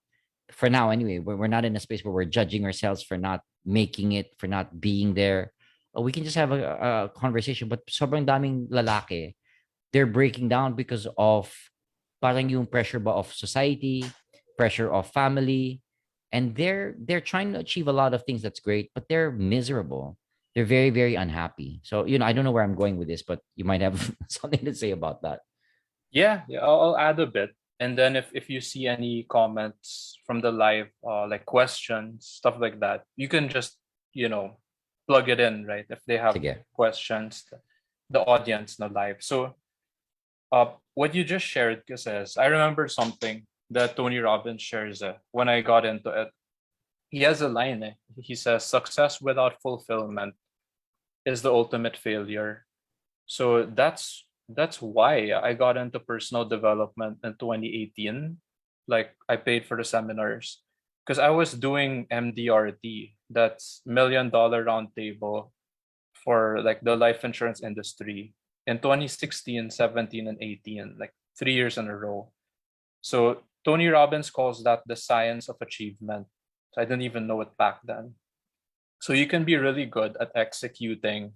Speaker 1: for now anyway, we're not in a space where we're judging ourselves for not making it, for not being there. We can just have a conversation, but sobrang daming lalaki, they're breaking down because of parang yung pressure ba of society, pressure of family, and they're trying to achieve a lot of things that's great, but they're miserable. They're very very unhappy. So, I don't know where I'm going with this, but you might have something to say about that.
Speaker 2: Yeah, I'll add a bit. And then if you see any comments from the live, like questions, stuff like that, you can just, you know, plug it in, right? If they have
Speaker 1: Sige.
Speaker 2: questions, the audience, no live. So, what you just shared, says, I remember something that Tony Robbins shares when I got into it. He has a line. He says, "Success without fulfillment is the ultimate failure." So that's why I got into personal development in 2018. Like I paid for the seminars because I was doing MDRT, that's $1 million round table for like the life insurance industry in 2016, 17, and 18, like 3 years in a row. So Tony Robbins calls that the science of achievement. So I didn't even know it back then. So you can be really good at executing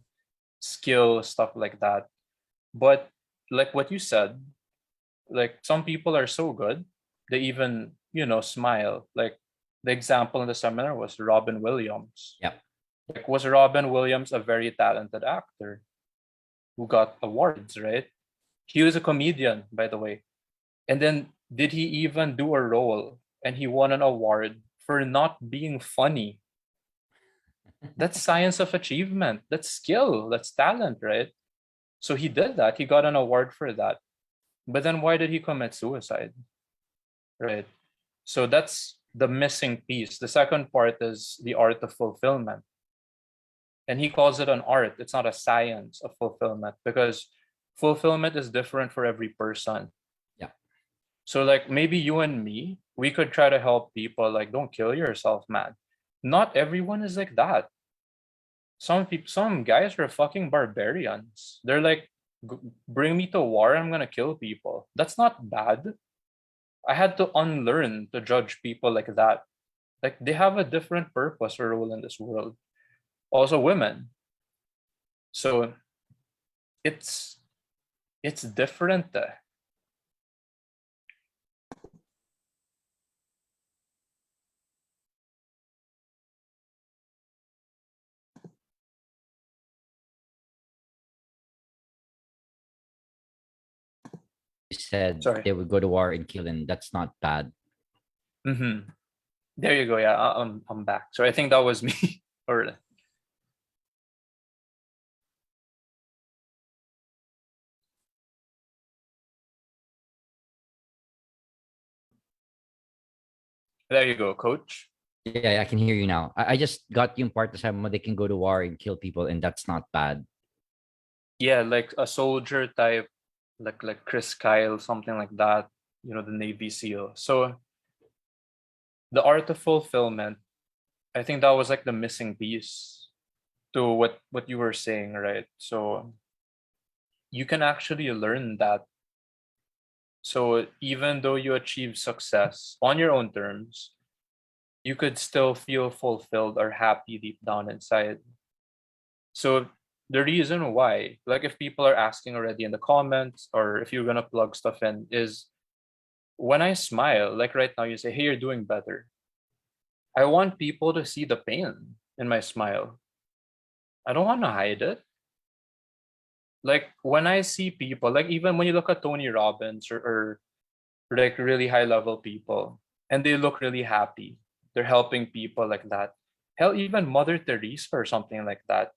Speaker 2: skill stuff like that. But like what you said, like some people are so good, they even, smile. Like the example in the seminar was Robin Williams.
Speaker 1: Yep.
Speaker 2: Like was Robin Williams a very talented actor who got awards, right? He was a comedian, by the way. And then did he even do a role and he won an award for not being funny? That's science of achievement. That's skill. That's talent, right? So he did that. He got an award for that. But then why did he commit suicide? Right. So that's the missing piece. The second part is the art of fulfillment. And he calls it an art. It's not a science of fulfillment because fulfillment is different for every person.
Speaker 1: Yeah.
Speaker 2: So, like, maybe you and me, we could try to help people, like, don't kill yourself, man. Not everyone is like that. Some people, some guys are fucking barbarians. They're like bring me to war, I'm gonna kill people. That's not bad. I had to unlearn to judge people like that. Like they have a different purpose or role in this world. Also women. So it's it's different.
Speaker 1: You said
Speaker 2: Sorry.
Speaker 1: they would go to war and kill, and that's not bad.
Speaker 2: Mm-hmm. There you go. Yeah, I'm back. So I think that was me. Or there you go, coach.
Speaker 1: Yeah, I can hear you now. I just got yung part that they can go to war and kill people, and that's not bad.
Speaker 2: Yeah, like a soldier type, like Chris Kyle, something like that. You know, the Navy SEAL. So the art of fulfillment, I think that was like the missing piece to what you were saying, right? So you can actually learn that. So even though you achieve success on your own terms, you could still feel fulfilled or happy deep down inside. So the reason why, like if people are asking already in the comments, or if you're gonna plug stuff in, is when I smile, like right now, you say, "Hey, you're doing better." I want people to see the pain in my smile. I don't want to hide it. Like when I see people, like even when you look at Tony Robbins or like really high level people, and they look really happy, they're helping people like that. Hell, even Mother Teresa or something like that.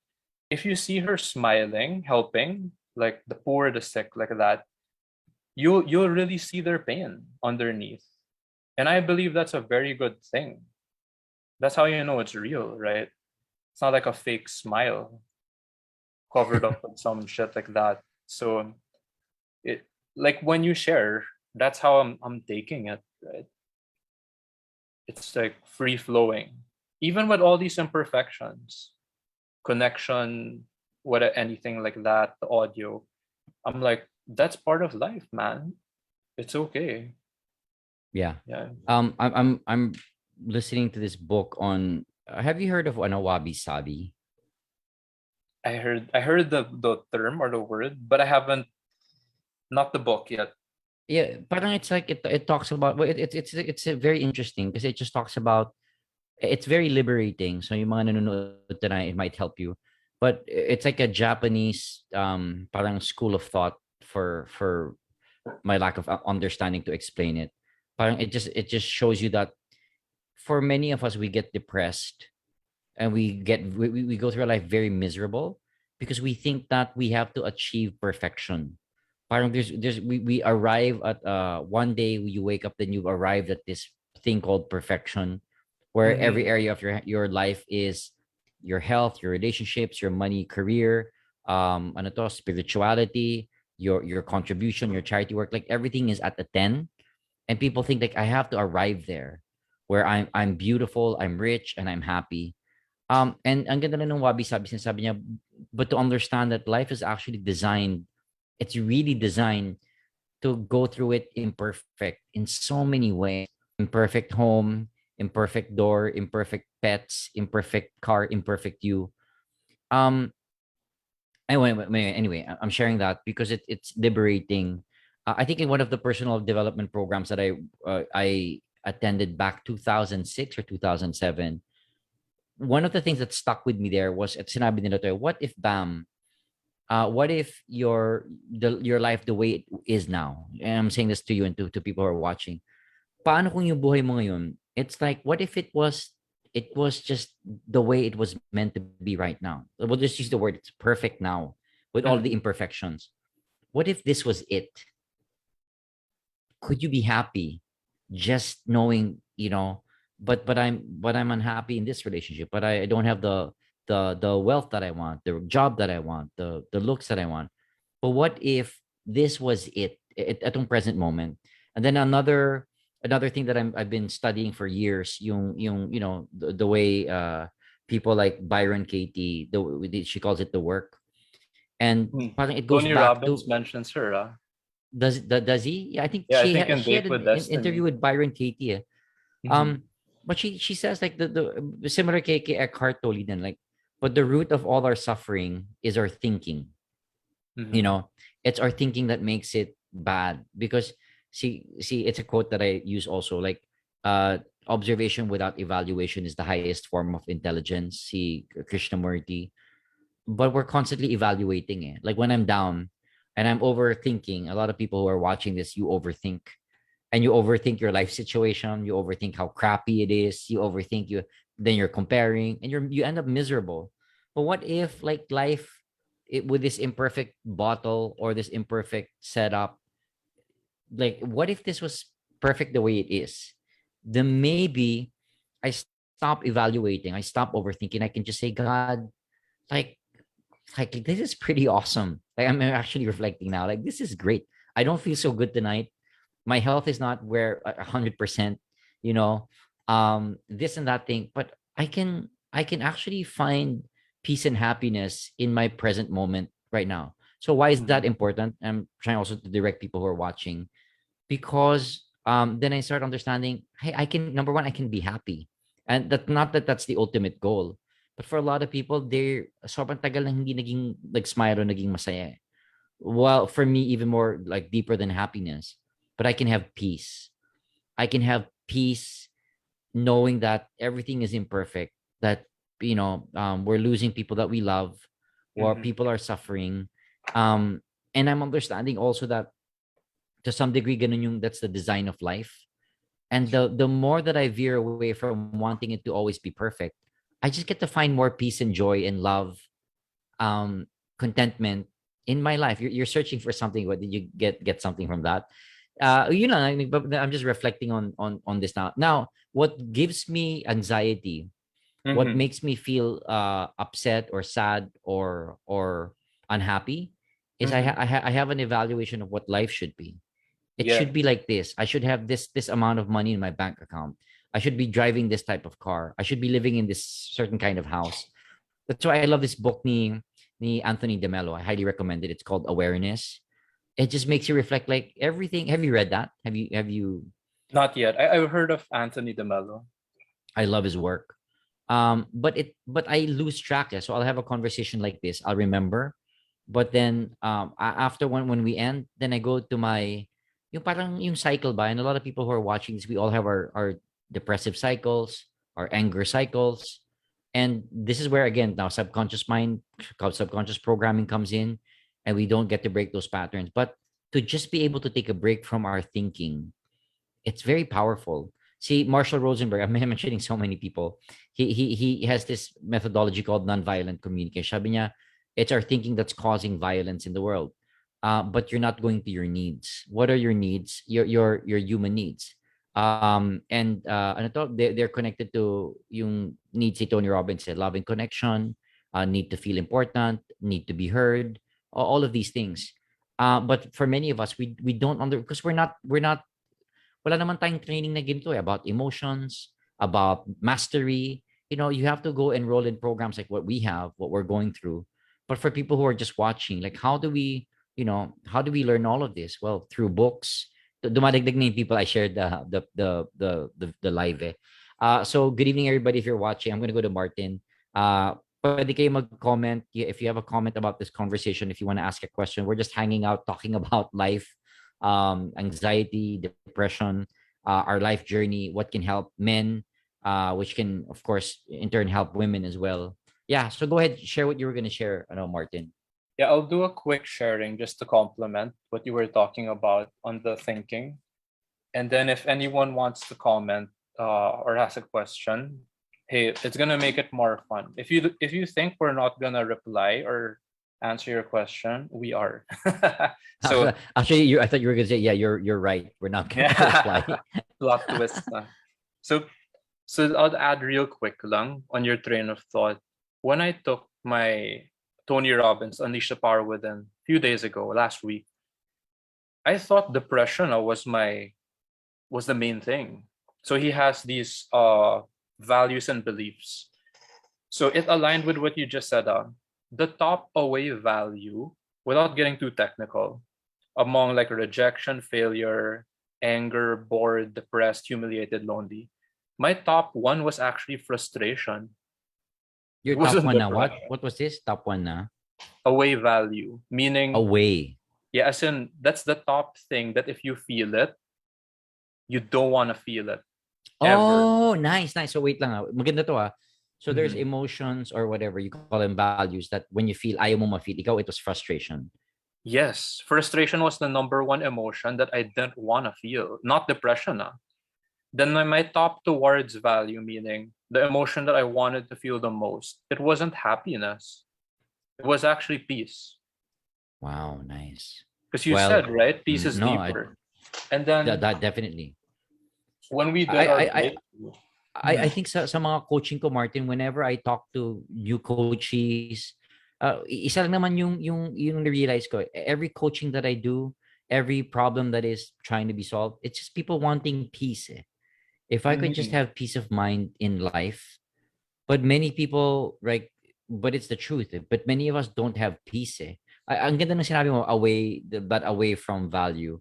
Speaker 2: If you see her smiling, helping, like the poor, the sick, like that, you'll really see their pain underneath. And I believe that's a very good thing. That's how you know it's real, right? It's not like a fake smile covered up with some shit like that. So it, like when you share, that's how I'm taking it, right? It's like free flowing. Even with all these imperfections, connection, what anything like that, the audio. I'm like, that's part of life, man. It's okay.
Speaker 1: Yeah.
Speaker 2: Yeah.
Speaker 1: I'm listening to this book on. Have you heard of wabi sabi?
Speaker 2: I heard the term or the word, but I haven't, not the book yet.
Speaker 1: Yeah, parang it's like it talks about, well, it's a very interesting because it just talks about, it's very liberating. So yung mga nanonood tonight, it might help you. But it's like a Japanese parang school of thought for my lack of understanding to explain it. Parang it just shows you that for many of us we get depressed and we go through life very miserable because we think that we have to achieve perfection. Parang we arrive at one day you wake up, then you've arrived at this thing called perfection, where every
Speaker 2: Mm-hmm.
Speaker 1: area of your life is your health, your relationships, your money, career, ano to, spirituality, your contribution, your charity work, like everything is at a 10. And people think like I have to arrive there where I'm beautiful, I'm rich, and I'm happy. And ang ganda na ng wabi sabi, sinasabi niya, but to understand that life is actually designed, it's really designed to go through it imperfect in so many ways. Imperfect home, imperfect door, imperfect pets, imperfect car, imperfect you. Um, anyway, I'm sharing that because it's liberating. I think in one of the personal development programs that I attended back 2006 or 2007, one of the things that stuck with me there was at sinabi nila to, what if Bam, what if your life the way it is now, and I'm saying this to you and to people who are watching, paano kung yung buhay mo ngayon, it's like, what if it was just the way it was meant to be right now. We'll just use the word, it's perfect now with all the
Speaker 2: Mm-hmm.
Speaker 1: imperfections. What if this was it? Could you be happy just knowing, but I'm unhappy in this relationship, but I don't have the wealth that I want, the job that I want, the looks that I want. But what if this was it at the present moment? And then another thing that I've been studying for years, yung the way people like Byron Katie, she calls it the work. And
Speaker 2: Hmm.
Speaker 1: parang it goes
Speaker 2: Tony
Speaker 1: back
Speaker 2: Robbins
Speaker 1: to,
Speaker 2: mentions her.
Speaker 1: does he? Yeah, I think
Speaker 2: Yeah, I think in
Speaker 1: she
Speaker 2: Date
Speaker 1: had
Speaker 2: with
Speaker 1: an interview
Speaker 2: Destiny.
Speaker 1: with Byron Katie.
Speaker 2: Hmm.
Speaker 1: But she says like the similar kay Eckhart Tolle din, like, but the root of all our suffering is our thinking. You
Speaker 2: Hmm.
Speaker 1: know, it's our thinking that makes it bad. Because see, it's a quote that I use also, like, observation without evaluation is the highest form of intelligence. See Krishnamurti. But we're constantly evaluating it. Like when I'm down and I'm overthinking, a lot of people who are watching this, you overthink, and you overthink your life situation, you overthink how crappy it is, you overthink, you then you're comparing, and you end up miserable. But what if, like, life, with this imperfect bottle or this imperfect setup, like, what if this was perfect the way it is? Then maybe I stop evaluating, I stop overthinking, I can just say, God, like, this is pretty awesome. Like, I'm actually reflecting now, like, this is great. I don't feel so good tonight. My health is not where 100%, you know, this and that thing, but I can actually find peace and happiness in my present moment right now. So why is that
Speaker 2: Hmm.
Speaker 1: important? I'm trying also to direct people who are watching, because then I start understanding, hey, I can, number one, I can be happy. And that, not that that's the ultimate goal, but for a lot of people, they're sobrang tagal na hindi naging like smile o naging masaya. Well, for me, even more like deeper than happiness. But I can have peace. I can have peace knowing that everything is imperfect, that, we're losing people that we love, or
Speaker 2: Hmm.
Speaker 1: people are suffering. um and I'm understanding also that, to some degree, ganun yung, that's the design of life. And the more that I veer away from wanting it to always be perfect, I just get to find more peace and joy and love, um contentment in my life. You're searching for something. What did you get something from that? I mean, but I'm just reflecting on this now. What gives me anxiety, what
Speaker 2: Hmm.
Speaker 1: makes me feel upset or sad or unhappy, is
Speaker 2: Hmm.
Speaker 1: I have an evaluation of what life should be. It
Speaker 2: Yeah.
Speaker 1: should be like this. I should have this amount of money in my bank account. I should be driving this type of car. I should be living in this certain kind of house. That's why I love this book ni Anthony DeMello. I highly recommend it. It's called Awareness. It just makes you reflect, like, everything. Have you read that? Have you
Speaker 2: Not yet. I've heard of Anthony DeMello.
Speaker 1: I love his work. But I lose track. So I'll have a conversation like this. I'll remember. But then after when we end, then I go to my, yung parang yung cycle ba. And a lot of people who are watching this, we all have our depressive cycles, our anger cycles. And this is where, again, now subconscious mind, subconscious programming comes in, and we don't get to break those patterns. But to just be able to take a break from our thinking, it's very powerful. See, Marshall Rosenberg, I'm mentioning so many people. He has this methodology called nonviolent communication. Sabi niya, it's our thinking that's causing violence in the world. But you're not going to your needs. What are your needs? Your human needs. And ano to, they're connected to yung needs si Tony Robbins said, love and connection, need to feel important, need to be heard, all of these things. But for many of us, we don't because we're not wala naman tayong training na ganito about emotions, about mastery. You have to go enroll in programs like what we have, what we're going through. But for people who are just watching, like, how do we learn all of this? Well, through books. Dumadagdag na yung people I shared the live eh. So good evening, everybody. If you're watching, I'm gonna go to Martin. Pwede kayo mag-comment if you have a comment about this conversation. If you want to ask a question, we're just hanging out talking about life, anxiety, depression, our life journey, what can help men, which can, of course, in turn help women as well. Yeah. So go ahead, share what you were going to share. I know, Martin.
Speaker 2: Yeah, I'll do a quick sharing just to complement what you were talking about on the thinking. And then if anyone wants to comment or ask a question, hey, it's gonna make it more fun. If you think we're not gonna reply or answer your question, we are. So
Speaker 1: Actually, I thought you were going to say, yeah, you're right. We're not going to reply.
Speaker 2: yeah, plot twist. So so I'll add real quick lang on your train of thought. When I took my Tony Robbins Unleash the Power Within a few days ago, last week, I thought depression was the main thing. So he has these values and beliefs. So it aligned with what you just said. the top away value, without getting too technical, among like rejection, failure, anger, bored, depressed, humiliated, lonely, my top one was actually frustration.
Speaker 1: Your
Speaker 2: It
Speaker 1: top
Speaker 2: wasn't
Speaker 1: one na what?
Speaker 2: depression.
Speaker 1: What was this? Top one na?
Speaker 2: Away value, meaning,
Speaker 1: Away.
Speaker 2: yeah, as in that's the top thing that if you feel it, you don't want to feel it ever.
Speaker 1: Oh, nice, nice. So wait lang ah. Maganda to ah. So there's
Speaker 2: Mhm.
Speaker 1: emotions or whatever you call them values that when you feel ayaw mo ma-feel, ikaw it was frustration.
Speaker 2: Yes, frustration was the number one emotion that I didn't want to feel, not depression. Then my top towards value, meaning the emotion that I wanted to feel the most, it wasn't happiness. It was actually peace.
Speaker 1: Wow, nice.
Speaker 2: Because you
Speaker 1: Well,
Speaker 2: said, right, peace is
Speaker 1: no,
Speaker 2: deeper. And then
Speaker 1: that definitely.
Speaker 2: when we did
Speaker 1: I
Speaker 2: our
Speaker 1: I I
Speaker 2: breakthrough,
Speaker 1: I think sa mga coaching ko, Martin, whenever I talk to new coaches, isa lang naman yung na-realize ko. Every coaching that I do, every problem that is trying to be solved, it's just people wanting peace. Eh. If I could just
Speaker 2: Mhm.
Speaker 1: have peace of mind in life, but many people, right? But it's the truth. Eh, but many of us don't have peace. Eh. Ang ganda ng sinabi mo, but away from value.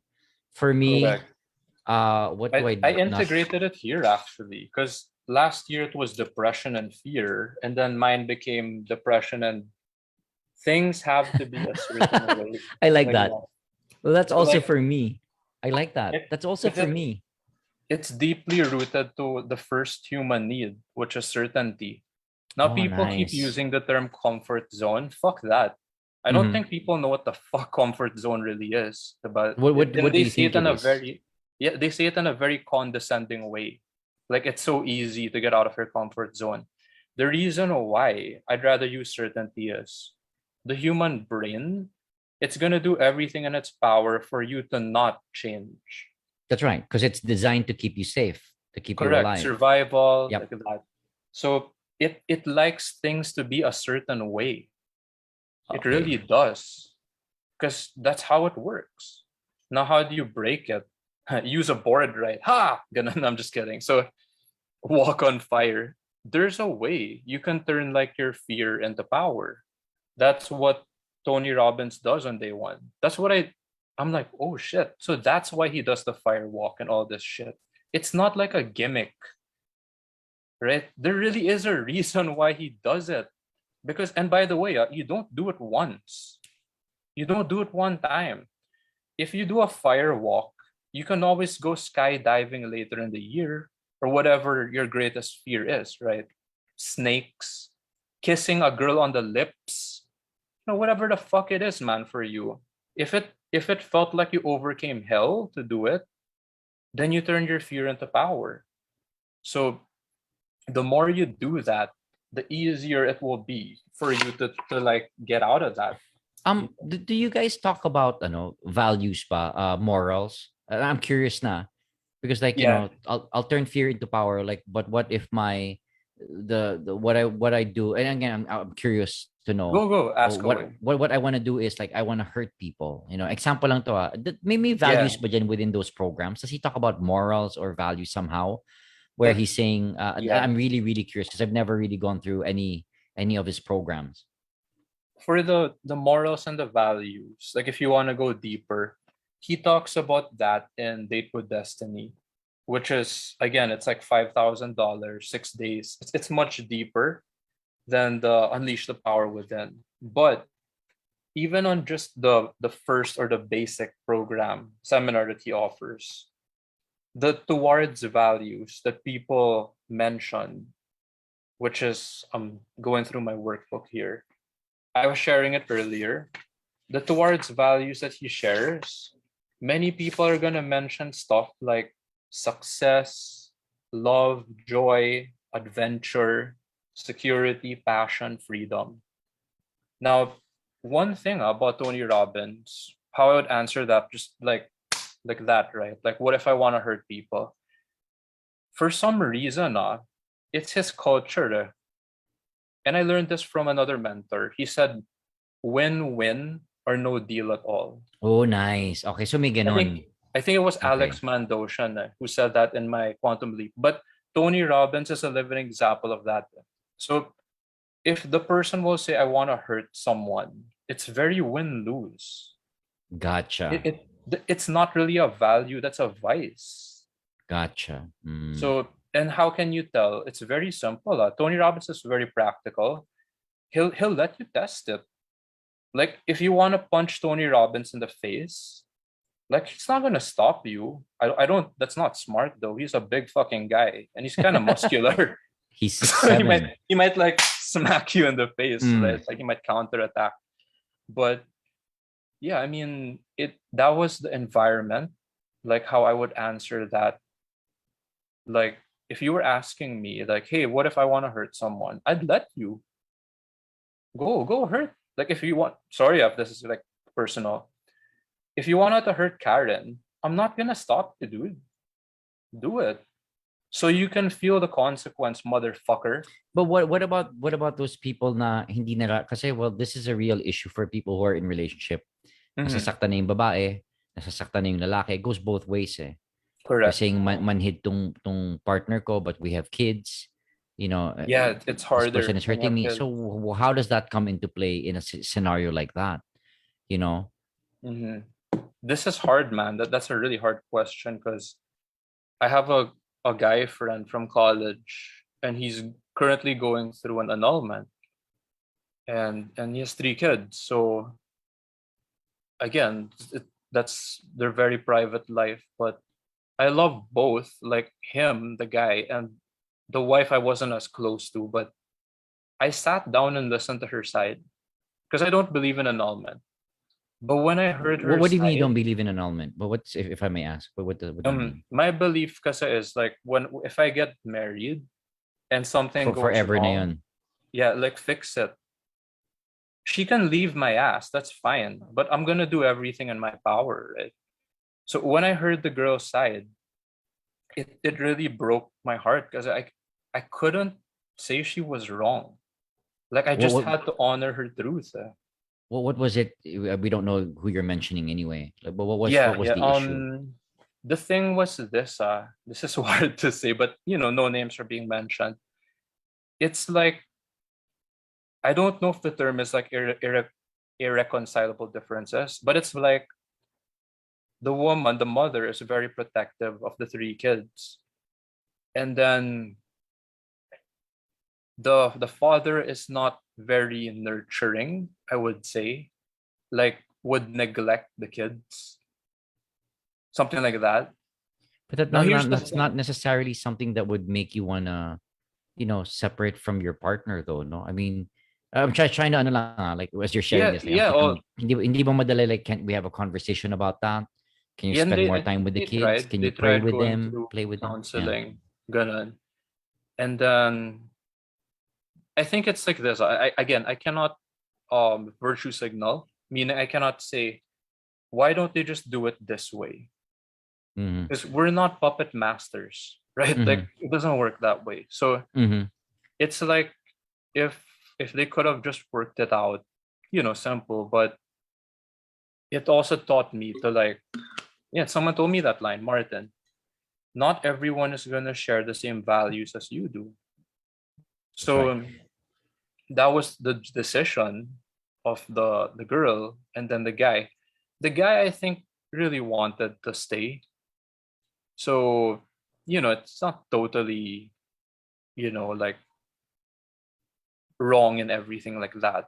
Speaker 1: For me,
Speaker 2: Correct.
Speaker 1: what do
Speaker 2: I,
Speaker 1: I
Speaker 2: I
Speaker 1: not?
Speaker 2: integrated it here actually, because last year it was depression and fear, and then mine became depression and things have to be a certain way.
Speaker 1: I like
Speaker 2: Like
Speaker 1: that.
Speaker 2: that.
Speaker 1: Well, that's
Speaker 2: So
Speaker 1: also
Speaker 2: like
Speaker 1: for me. I like that.
Speaker 2: it,
Speaker 1: That's also
Speaker 2: because
Speaker 1: for me.
Speaker 2: it's deeply rooted to the first human need, which is certainty. Now
Speaker 1: Oh,
Speaker 2: people keep
Speaker 1: nice.
Speaker 2: using the term comfort zone. Fuck that. I don't
Speaker 1: Hmm.
Speaker 2: think people know what the fuck comfort zone really is. But
Speaker 1: What
Speaker 2: and
Speaker 1: do
Speaker 2: they
Speaker 1: you
Speaker 2: say
Speaker 1: think
Speaker 2: it
Speaker 1: it
Speaker 2: in a
Speaker 1: is?
Speaker 2: very, yeah, they say it in a very condescending way. Like it's so easy to get out of your comfort zone. The reason why I'd rather use certainty is the human brain, it's gonna do everything in its power for you to not change.
Speaker 1: That's right, because it's designed to keep you safe, to keep you
Speaker 2: Correct.
Speaker 1: alive.
Speaker 2: Survival,
Speaker 1: Yep.
Speaker 2: like that. So it likes things to be a certain way. It
Speaker 1: Okay.
Speaker 2: really does. Because that's how it works. Now, how do you break it? Use a board, right? Ha! Ganun, I'm just kidding. So walk on fire. There's a way you can turn like your fear into power. That's what Tony Robbins does on day one. That's what I'm like, oh shit. So that's why he does the fire walk and all this shit. It's not like a gimmick, right? There really is a reason why he does it. Because, and by the way, you don't do it once. You don't do it one time. If you do a fire walk, you can always go skydiving later in the year or whatever your greatest fear is, right? Snakes, kissing a girl on the lips, whatever the fuck it is, man, for you. If it felt like you overcame hell to do it, then you turn your fear into power. So the more you do that, the easier it will be for you to like get out of that.
Speaker 1: Do you guys talk about values pa, morals? I'm curious na because like
Speaker 2: Yeah,
Speaker 1: I'll turn fear into power. Like, but what if my the what I do? And again, I'm curious to know.
Speaker 2: go
Speaker 1: Oh,
Speaker 2: ask away.
Speaker 1: what I want to do is like I want to hurt people. Example lang to. May
Speaker 2: Yeah,
Speaker 1: values ba dyan within those programs? Does he talk about morals or values somehow? Where
Speaker 2: if
Speaker 1: he's saying,
Speaker 2: yeah,
Speaker 1: I'm really really curious because I've never really gone through any of his programs.
Speaker 2: for the morals and the values, like if you want to go deeper, he talks about that in Date with Destiny, which is again, it's like $5,000, 6 days. It's much deeper than the Unleash the Power Within. But even on just the first or the basic program seminar that he offers, the towards values that people mention, which is going through my workbook here. I was sharing it earlier. The towards values that he shares, many people are gonna mention stuff like success, love, joy, adventure, security, passion, freedom. Now, one thing about Tony Robbins, how I would answer that just like that, right? Like what if I want to hurt people? For some reason, it's his culture. And I learned this from another mentor. He said, win-win or no deal at all.
Speaker 1: Oh, nice. Okay, so may
Speaker 2: I
Speaker 1: ganon.
Speaker 2: think I think it was Alex
Speaker 1: Okay.
Speaker 2: Mandoshan who said that in my Quantum Leap. But Tony Robbins is a living example of that. So if the person will say I want to hurt someone, it's very win-lose.
Speaker 1: Gotcha.
Speaker 2: It's not really a value, that's a vice.
Speaker 1: Gotcha.
Speaker 2: So, and how can you tell? It's very simple. Tony Robbins is very practical. He'll let you test it. Like if you want to punch Tony Robbins in the face, like he's not gonna stop you. I don't. That's not smart though. He's a big fucking guy, and he's kind of muscular.
Speaker 1: He's six
Speaker 2: So
Speaker 1: seven.
Speaker 2: he might like smack you in the face. Right? Like he might counterattack. But yeah, I mean, that was the environment, like how I would answer that. Like if you were asking me, like, hey, what if I want to hurt someone? I'd let you go hurt. Like if you want, sorry if this is like personal. If you wanted to hurt Karen, I'm not gonna stop you, dude. Do it. So you can feel the consequence, motherfucker.
Speaker 1: But what about those people na hindi nila kasi well this is a real issue for people who are in relationship. Nasasaktan na yung babae, nasasaktan na yung lalaki. It goes both ways eh. They're
Speaker 2: Correct.
Speaker 1: saying manhid tong partner ko but we have kids.
Speaker 2: Yeah, it's
Speaker 1: This
Speaker 2: harder
Speaker 1: person is
Speaker 2: when you
Speaker 1: hurting
Speaker 2: have
Speaker 1: me.
Speaker 2: kids.
Speaker 1: So how does that come into play in a scenario like that? You know?
Speaker 2: This is hard, man. That's a really hard question because I have a guy friend from college and he's currently going through an annulment and he has 3 kids. So again, that's their very private life, but I love both, like him, the guy, and the wife I wasn't as close to, but I sat down and listened to her side because I don't believe in annulment. But when I heard her
Speaker 1: What do you mean you don't
Speaker 2: side,
Speaker 1: believe in annulment? But what's if I may ask, what do you mean?
Speaker 2: my belief kasi is like if I get married and something
Speaker 1: For
Speaker 2: goes
Speaker 1: forever na yun.
Speaker 2: wrong, yeah, like fix it. She can leave my ass, that's fine, but I'm gonna do everything in my power, right? So when I heard the girl's side, it really broke my heart because I couldn't say she was wrong. Like I
Speaker 1: What
Speaker 2: just
Speaker 1: what
Speaker 2: had to honor her truth.
Speaker 1: what was it? We don't know who you're mentioning anyway. Like, but
Speaker 2: Yeah,
Speaker 1: what was
Speaker 2: yeah.
Speaker 1: the issue?
Speaker 2: The thing was this. This is hard to say, but no names are being mentioned. It's like I don't know if the term is like irreconcilable differences, but it's like the woman, the mother, is very protective of the 3 kids, and then the father is not very nurturing, I would say, like would neglect the kids, something like that.
Speaker 1: But that
Speaker 2: Now here's the
Speaker 1: that's not
Speaker 2: thing.
Speaker 1: necessarily something that would make you wanna, separate from your partner though, no? I mean, I'm trying to ano lang, like as you're sharing
Speaker 2: Yeah,
Speaker 1: this, like
Speaker 2: yeah. Oh,
Speaker 1: hindi ba madali like can we have a conversation about that? Can you
Speaker 2: yeah, and
Speaker 1: spend more time with the
Speaker 2: they
Speaker 1: kids?
Speaker 2: tried.
Speaker 1: Can
Speaker 2: They
Speaker 1: you pray
Speaker 2: tried
Speaker 1: with
Speaker 2: going
Speaker 1: them,
Speaker 2: through
Speaker 1: play with them? Yeah.
Speaker 2: counseling, ganun. And then I think it's like this. I cannot virtue signal, meaning I cannot say why don't they just do it this way?
Speaker 1: Mm-hmm.
Speaker 2: Because we're not puppet masters, right?
Speaker 1: Mm-hmm.
Speaker 2: Like it doesn't work that way. So
Speaker 1: Mm-hmm.
Speaker 2: it's like if they could have just worked it out, simple. But it also taught me to like, yeah, someone told me that line, Martin. Not everyone is gonna share the same values as you do.
Speaker 1: That's right.
Speaker 2: So that was the decision of the girl and then the guy. The guy I think really wanted to stay. So, it's not totally, like wrong and everything like that.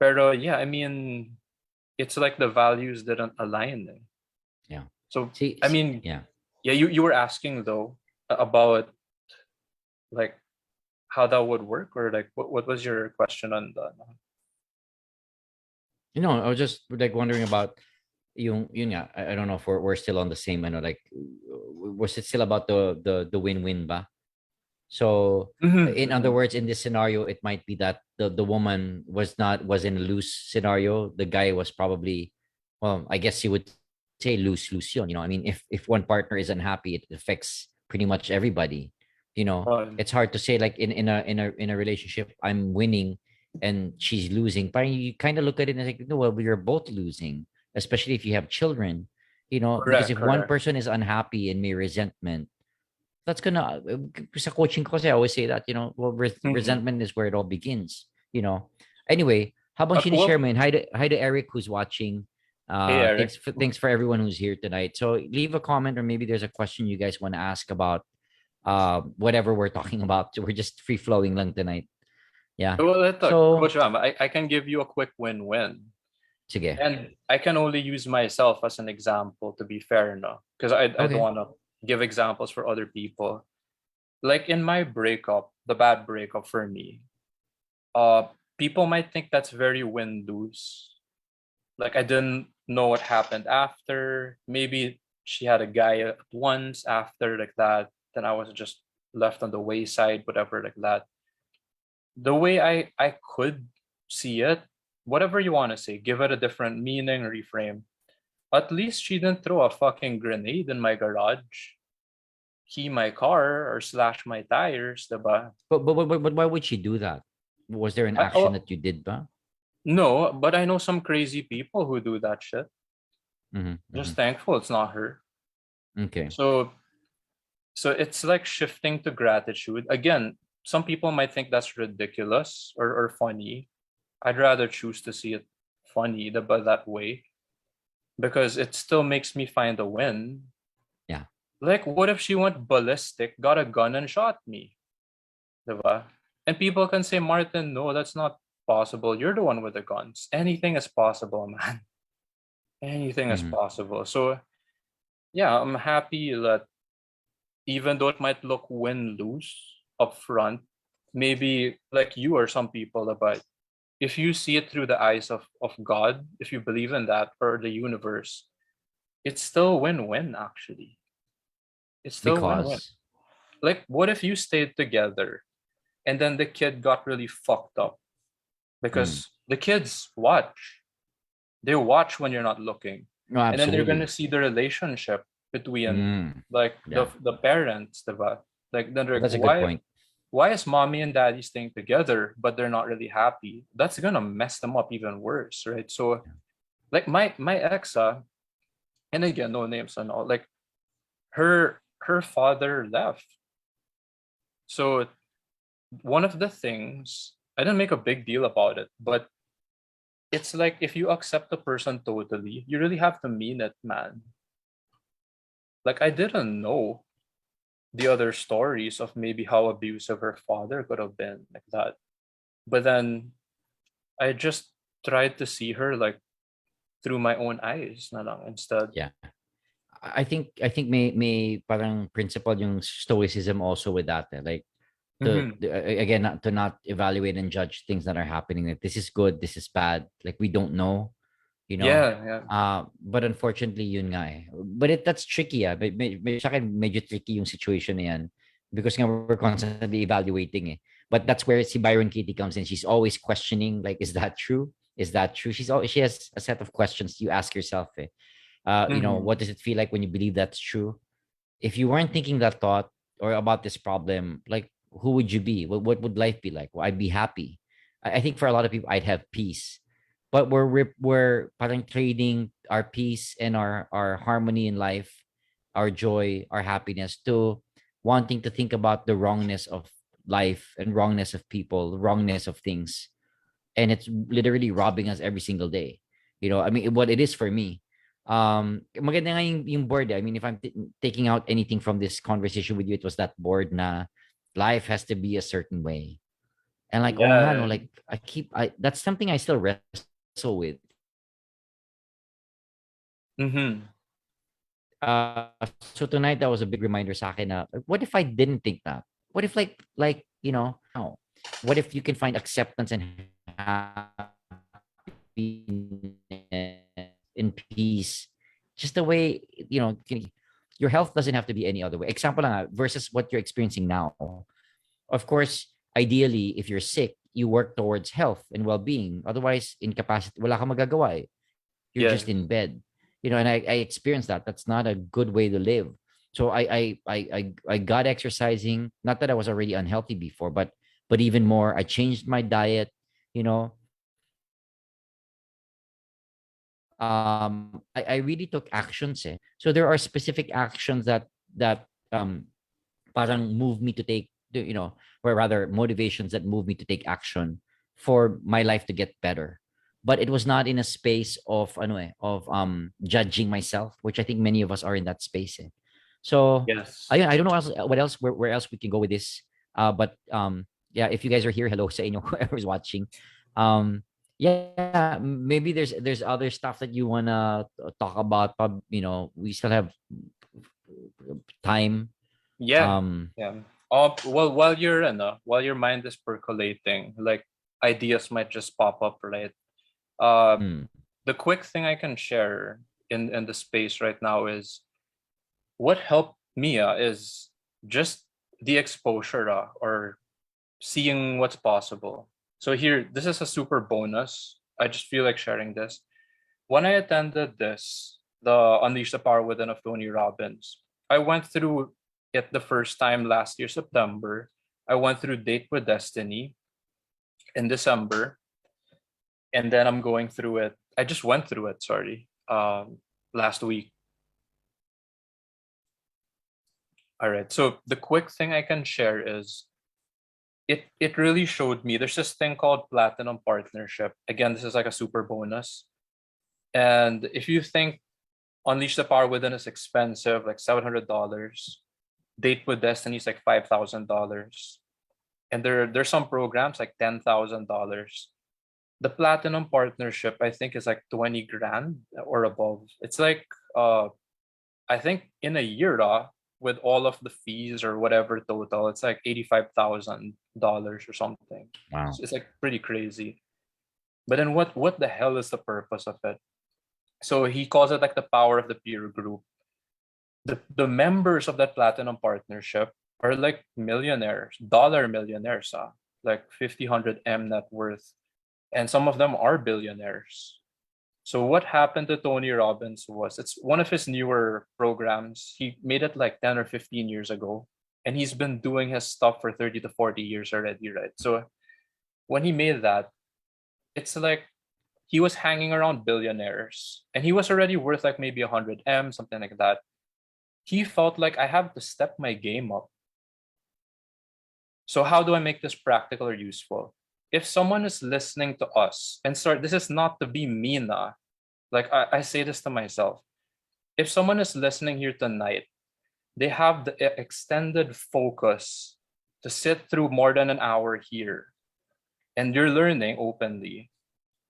Speaker 2: Pero yeah, I mean, it's like the values didn't align.
Speaker 1: Yeah.
Speaker 2: So
Speaker 1: See,
Speaker 2: I mean,
Speaker 1: yeah.
Speaker 2: yeah, you were asking though about like how that would work, or like what was your question on the
Speaker 1: I was just like wondering about yun nga, I don't know if we're still on the same, like was it still about the win-win ba? So in other words, in this scenario, it might be that the woman was in a loose scenario. The guy was probably, well, I guess you would say lose yun. I mean, if one partner is unhappy, it affects pretty much everybody. It's hard to say like in a relationship, I'm winning and she's losing. But you kind of look at it and like, no, well, we're both losing, especially if you have children. Because
Speaker 2: correct,
Speaker 1: if one
Speaker 2: correct.
Speaker 1: person is unhappy and may resentment, That's gonna sa coaching ko kasi I always say that, well,
Speaker 2: Mhm.
Speaker 1: resentment is where it all begins, Anyway, habang sinishare
Speaker 2: Well,
Speaker 1: mo yun, hi to Eric who's watching.
Speaker 2: hey Eric.
Speaker 1: Thanks for everyone who's here tonight. So leave a comment, or maybe there's a question you guys want to ask about whatever we're talking about. So we're just free flowing lang tonight. Yeah.
Speaker 2: Well,
Speaker 1: So
Speaker 2: Coach Ram, I can give you a quick win-win.
Speaker 1: sige.
Speaker 2: And I can only use myself as an example to be fair, no? Because I don't
Speaker 1: Okay.
Speaker 2: want to give examples for other people. Like in my breakup, the bad breakup for me, uh, people might think that's very win-lose. Like I didn't know what happened after. Maybe she had a guy at once after like that. Then I was just left on the wayside, whatever like that. The way I could see it, whatever you want to say, give it a different meaning, reframe. At least she didn't throw a fucking grenade in my garage, key my car, or slash my tires, diba?
Speaker 1: But why would she do that? Was there an action
Speaker 2: Oh,
Speaker 1: that you did ba?
Speaker 2: no, but I know some crazy people who do that shit.
Speaker 1: Mm-hmm,
Speaker 2: Just
Speaker 1: mm-hmm.
Speaker 2: thankful it's not her.
Speaker 1: Okay.
Speaker 2: So it's like shifting to gratitude. Again, some people might think that's ridiculous or funny. I'd rather choose to see it funny but that way because it still makes me find a win.
Speaker 1: Yeah.
Speaker 2: Like, what if she went ballistic, got a gun, and shot me? Diba? And people can say, Martin, no, that's not possible. You're the one with the guns. Anything is possible, man. Anything is
Speaker 1: Mm-hmm.
Speaker 2: possible. So, yeah, I'm happy that even though it might look win lose up front, maybe like you or some people, but if you see it through the eyes of God, if you believe in that or the universe, it's still win win, actually. It's still win win.
Speaker 1: Because.
Speaker 2: Like, what if you stayed together and then the kid got really fucked up?
Speaker 1: Mm.
Speaker 2: Because the kids watch, they watch when you're not looking.
Speaker 1: No,
Speaker 2: And then they're gonna
Speaker 1: absolutely.
Speaker 2: see the relationship between
Speaker 1: Mm.
Speaker 2: like the
Speaker 1: Yeah.
Speaker 2: the parents, diba? Like then they're
Speaker 1: Well,
Speaker 2: like,
Speaker 1: that's a good
Speaker 2: why
Speaker 1: point.
Speaker 2: why is mommy and daddy staying together but they're not really happy? That's gonna mess them up even worse, right? So like my ex, and again, no names and all, like her father left. So one of the things, I didn't make a big deal about it, but it's like if you accept the person totally, you really have to mean it, man. Like I didn't know the other stories of maybe how abusive her father could have been like that. But then I just tried to see her like through my own eyes na lang instead.
Speaker 1: Yeah. I think may parang principle yung stoicism also with that. Like
Speaker 2: Mm-hmm.
Speaker 1: again, not to not evaluate and judge things that are happening. Like this is good, this is bad. Like we don't know, you know.
Speaker 2: Yeah, yeah.
Speaker 1: But unfortunately, yun nga eh. But that's tricky, ah. Sa akin, medyo tricky yung situation na yan because nga we're constantly evaluating eh. But that's where si Byron Katie comes in. She's always questioning, like, is that true? Is that true? She has a set of questions you ask yourself eh.
Speaker 2: Mm-hmm.
Speaker 1: What does it feel like when you believe that's true? If you weren't thinking that thought or about this problem, like who would you be? What would life be like? Well, I'd be happy. I think for a lot of people, I'd have peace. But we're parang trading our peace and our harmony in life, our joy, our happiness to wanting to think about the wrongness of life and wrongness of people, wrongness of things, and it's literally robbing us every single day. I mean, what it is for me. Maganda nga yung board. I mean, if I'm taking out anything from this conversation with you, it was that board na life has to be a certain way. And like, oh nga, no,
Speaker 2: Yeah.
Speaker 1: like that's something I still wrestle with.
Speaker 2: Mm-hmm.
Speaker 1: So tonight that was a big reminder sa akin na like, what if I didn't think that? What if no. What if you can find acceptance and in peace, just the way your health doesn't have to be any other way. Example lang, versus what you're experiencing now. Of course, ideally, if you're sick, you work towards health and well-being. Otherwise, incapacity, wala kang magagawa eh. You're just
Speaker 2: Yes.
Speaker 1: in bed. And I experienced that. That's not a good way to live. So I got exercising. Not that I was already unhealthy before, but even more, I changed my diet. You know, I really took actions. Eh. So there are specific actions that parang move me to take, or rather motivations that move me to take action for my life to get better. But it was not in a space of of judging myself, which I think many of us are in that space. Eh. So
Speaker 2: Yes.
Speaker 1: I don't know what else where else we can go with this. But yeah, if you guys are here, hello sa inyo, whoever's watching. Yeah, maybe there's other stuff that you wanna talk about. We still have time.
Speaker 2: Yeah.
Speaker 1: Um,
Speaker 2: Yeah. Well, while your mind is percolating, like ideas might just pop up, right? Uh,
Speaker 1: mm,
Speaker 2: the quick thing I can share in the space right now is what helped me is just the exposure or seeing what's possible. So here, this is a super bonus. I just feel like sharing this. When I attended the Unleash the Power Within of Tony Robbins, I went through it the first time last year, September. I went through Date with Destiny in December, and then I'm going through it. I just went through it, sorry, last week. All right. So the quick thing I can share is it really showed me there's this thing called Platinum Partnership. Again, this is like a super bonus. And if you think Unleash the Power Within is expensive, like $700. Date with Destiny is like $5,000. And there's some programs like $10,000. The Platinum Partnership, I think, is like 20 grand or above. It's like I think in a year, with all of the fees or whatever total, it's like $85,000 or something.
Speaker 1: wow.
Speaker 2: It's like pretty crazy. But then what the hell is the purpose of it? So he calls it like the power of the peer group. The members of that platinum partnership are like millionaires, dollar millionaires, like 50 100 M net worth, and some of them are billionaires. So what happened to Tony Robbins was it's one of his newer programs. He made it like 10 or 15 years ago, and he's been doing his stuff for 30 to 40 years already, right? So when he made that, it's like he was hanging around billionaires and he was already worth like maybe 100 M, something like that. He felt like I have to step my game up. So how do I make this practical or useful? If someone is listening to us and start, this is not to be mean, like I say this to myself. If someone is listening here tonight, they have the extended focus to sit through more than an hour here and you're learning openly,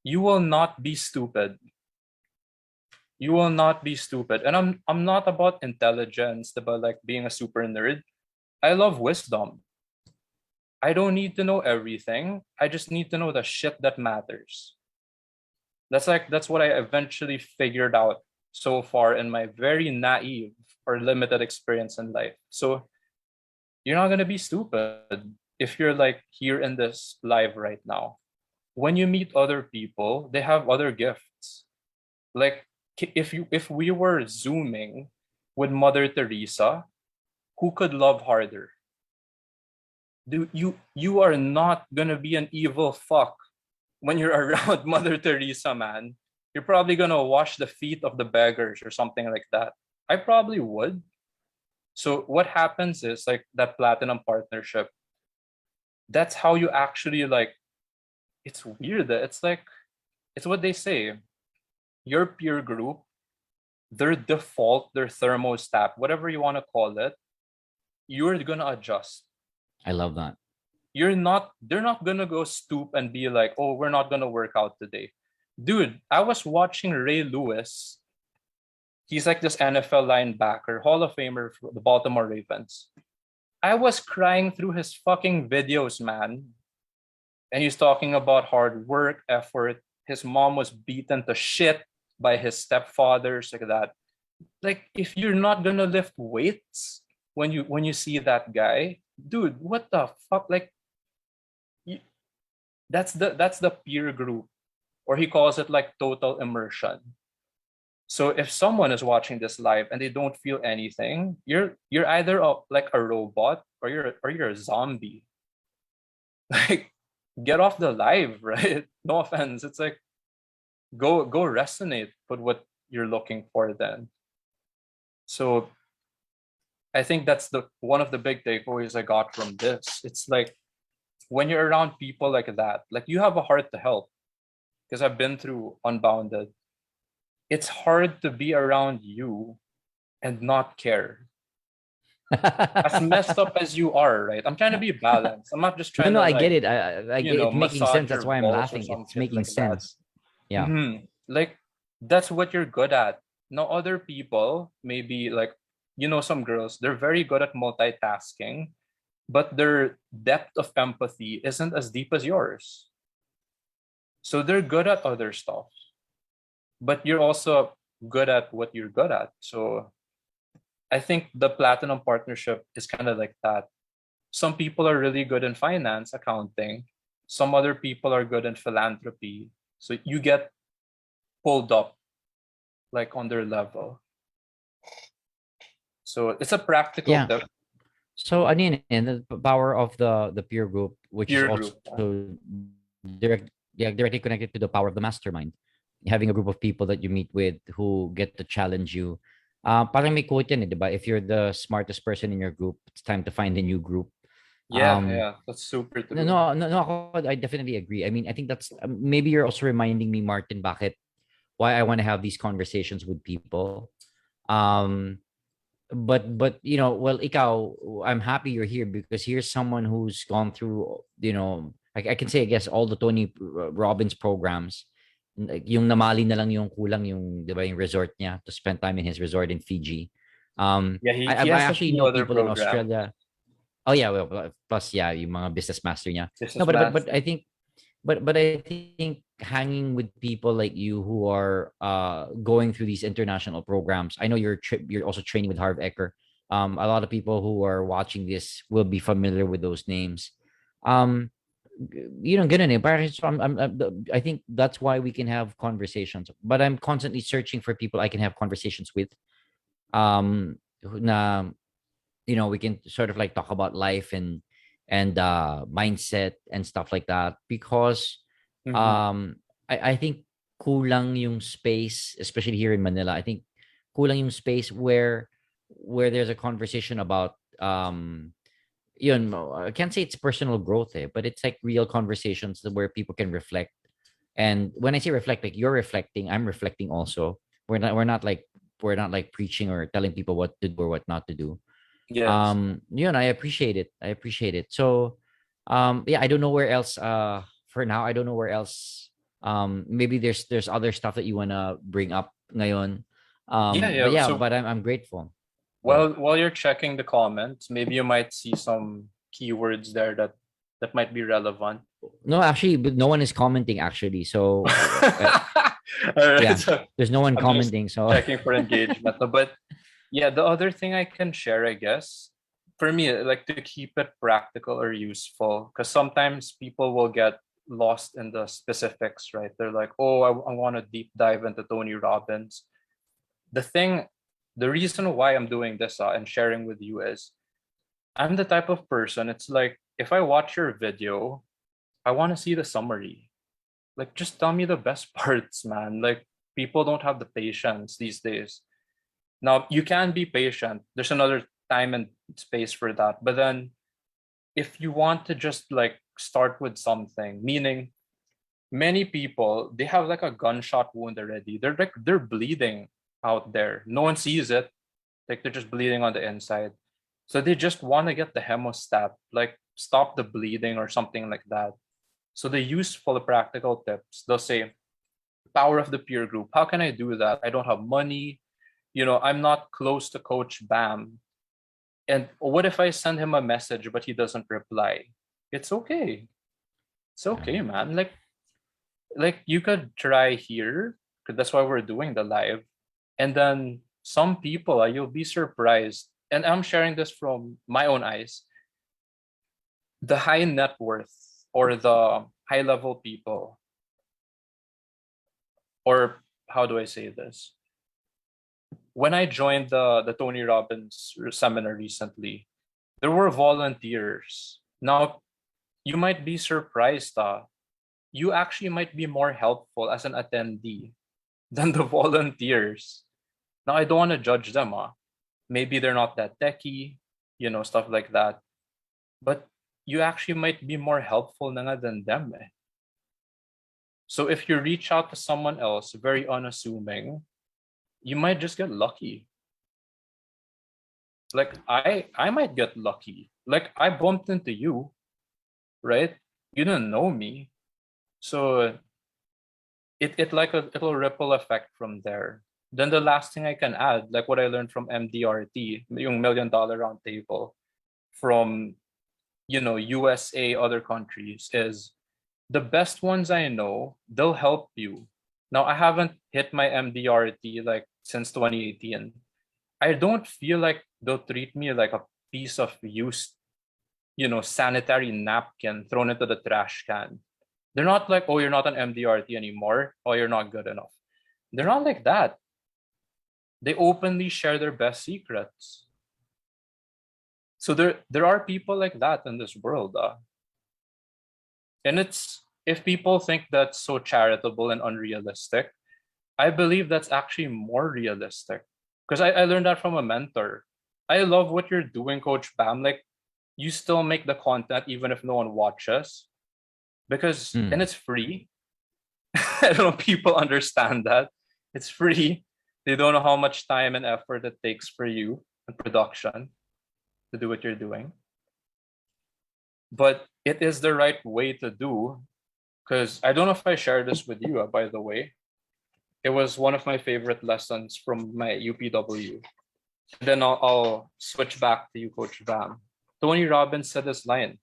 Speaker 2: you will not be stupid. You will not be stupid. And I'm not about intelligence, about like being a super nerd. I love wisdom. I don't need to know everything. I just need to know the shit that matters. That's what I eventually figured out so far in my very naive or limited experience in life. So you're not gonna be stupid if you're like here in this live right now. When you meet other people, they have other gifts. Like if we were zooming with Mother Teresa, who could love harder? You are not gonna be an evil fuck when you're around Mother Teresa, man. You're probably gonna wash the feet of the beggars or something like that. I probably would. So what happens is like that platinum partnership. That's how you actually like. It's weird. It's like it's what they say. Your peer group, their default, their thermostat, whatever you want to call it, you're gonna adjust.
Speaker 1: I love that.
Speaker 2: They're not gonna go stoop and be like, oh, we're not gonna work out today. Dude, I was watching Ray Lewis. He's like this NFL linebacker, Hall of Famer for the Baltimore Ravens. I was crying through his fucking videos, man. And he's talking about hard work, effort. His mom was beaten to shit by his stepfathers, like that. Like, if you're not gonna lift weights when you see that guy, dude, what the fuck? Like, that's the peer group, or he calls it like total immersion. So if someone is watching this live and they don't feel anything, you're either like a robot or you're a zombie. Like, get off the live, right? No offense. It's like go resonate with what you're looking for then. So I think that's the one of the big takeaways I got from this. It's like when you're around people like that, like you have a heart to help. Because I've been through Unbounded. It's hard to be around you and not care. As messed up as you are, right? I'm trying to be balanced. I'm not just
Speaker 1: No,
Speaker 2: trying
Speaker 1: no,
Speaker 2: to
Speaker 1: I get
Speaker 2: like,
Speaker 1: it. I get it's making sense.
Speaker 2: massage
Speaker 1: That's
Speaker 2: your
Speaker 1: why I'm
Speaker 2: balls or
Speaker 1: laughing.
Speaker 2: some
Speaker 1: It's
Speaker 2: shit
Speaker 1: making
Speaker 2: like that.
Speaker 1: sense. Yeah.
Speaker 2: Like that's what you're good at. Now other people, maybe like, some girls, they're very good at multitasking, but their depth of empathy isn't as deep as yours. So they're good at other stuff, but you're also good at what you're good at. So I think the platinum partnership is kind of like that. Some people are really good in finance, accounting. Some other people are good in philanthropy. So you get pulled up like on their level. So it's a practical
Speaker 1: Yeah.
Speaker 2: tip.
Speaker 1: So ano yun eh, the power of the peer group, which is
Speaker 2: Peer
Speaker 1: also
Speaker 2: group.
Speaker 1: directly connected to the power of the mastermind. Having a group of people that you meet with who get to challenge you. Parang may quote yan eh, di ba? If you're the smartest person in your group, it's time to find a new group.
Speaker 2: Yeah, yeah, that's super
Speaker 1: No,
Speaker 2: true.
Speaker 1: no, no, no, ako, I definitely agree. I mean, I think that's maybe you're also reminding me, Martin, bakit why I want to have these conversations with people. Um, but well, ikaw, I'm happy you're here because here's someone who's gone through, I can say, I guess, all the Tony Robbins programs. Like, yung namali na lang yung kulang yung, di ba, yung resort niya to spend time in his resort in Fiji.
Speaker 2: Yeah, he
Speaker 1: I
Speaker 2: has a
Speaker 1: actually
Speaker 2: few
Speaker 1: know
Speaker 2: other
Speaker 1: people in
Speaker 2: programs.
Speaker 1: Australia. Oh yeah, well, plus yeah, yung mga business master niya. No,
Speaker 2: Business
Speaker 1: but
Speaker 2: master.
Speaker 1: I think but I think hanging with people like you who are going through these international programs. I know you're also training with Harv Eker. A lot of people who are watching this will be familiar with those names. Um, ganun eh. Parang so I think that's why we can have conversations. But I'm constantly searching for people I can have conversations with. Na we can sort of like talk about life and mindset and stuff like that because
Speaker 2: Mm-hmm.
Speaker 1: I think kulang yung space, especially here in Manila. I think kulang yung space where there's a conversation about I can't say it's personal growth but it's like real conversations where people can reflect. And when I say reflect, like you're reflecting, I'm reflecting also. We're not like preaching or telling people what to do or what not to do.
Speaker 2: Yes.
Speaker 1: I appreciate it. So yeah, I don't know where else for now. I don't know where else. Maybe there's other stuff that you wanna bring up ngayon.
Speaker 2: Yeah,
Speaker 1: But
Speaker 2: yeah.
Speaker 1: yeah,
Speaker 2: So
Speaker 1: but I'm grateful. Yeah.
Speaker 2: while you're checking the comments, maybe you might see some keywords there that might be relevant.
Speaker 1: No, actually, but no one is commenting actually. So
Speaker 2: All right,
Speaker 1: yeah,
Speaker 2: so
Speaker 1: there's no one
Speaker 2: I'm just
Speaker 1: commenting. So
Speaker 2: checking for engagement. No, but yeah, the other thing I can share, I guess, for me, like to keep it practical or useful, because sometimes people will get lost in the specifics, right? They're like, oh, I want to deep dive into Tony Robbins. The thing, the reason why I'm doing this and sharing with you is I'm the type of person, it's like if I watch your video, I want to see the summary. Like, just tell me the best parts, man. Like, people don't have the patience these days. Now, you can be patient. There's another time and space for that. But then, if you want to just like start with something, meaning many people, they have like a gunshot wound already. They're bleeding out there. No one sees it. Like, they're just bleeding on the inside. So they just want to get the hemostat, like stop the bleeding or something like that. So they use full practical tips. They'll say, power of the peer group. How can I do that? I don't have money. I'm not close to Coach Bam. And what if I send him a message but he doesn't reply? It's okay. It's okay,
Speaker 1: yeah.
Speaker 2: man. Like you could try here, 'cause that's why we're doing the live. And then some people, you'll be surprised. And I'm sharing this from my own eyes. The high net worth or the high level people, or how do I say this? When I joined the Tony Robbins seminar recently, there were volunteers. Now, you might be surprised. You actually might be more helpful as an attendee than the volunteers. Now, I don't want to judge them. maybe they're not that techy, stuff like that. But you actually might be more helpful na nga than them. Eh. So if you reach out to someone else, very unassuming, you might just get lucky. Like I might get lucky. Like I bumped into you, right? You didn't know me. So it like it'll ripple effect from there. Then the last thing I can add, like what I learned from MDRT, yung $1 Million Roundtable, from USA, other countries, is the best ones I know, they'll help you. Now I haven't hit my MDRT like since 2018. I don't feel like they'll treat me like a piece of used, sanitary napkin thrown into the trash can. They're not like, oh, you're not an MDRT anymore, or you're not good enough. They're not like that. They openly share their best secrets. So there are people like that in this world. And if people think that's so charitable and unrealistic, I believe that's actually more realistic. Because I learned that from a mentor. I love what you're doing, Coach Bam. Like, you still make the content even if no one watches. And it's free. I don't know if people understand that. It's free. They don't know how much time and effort it takes for you in production to do what you're doing. But it is the right way to do. Because I don't know if I shared this with you, by the way. It was one of my favorite lessons from my UPW. And then I'll switch back to you, Coach Bam. Tony Robbins said this line: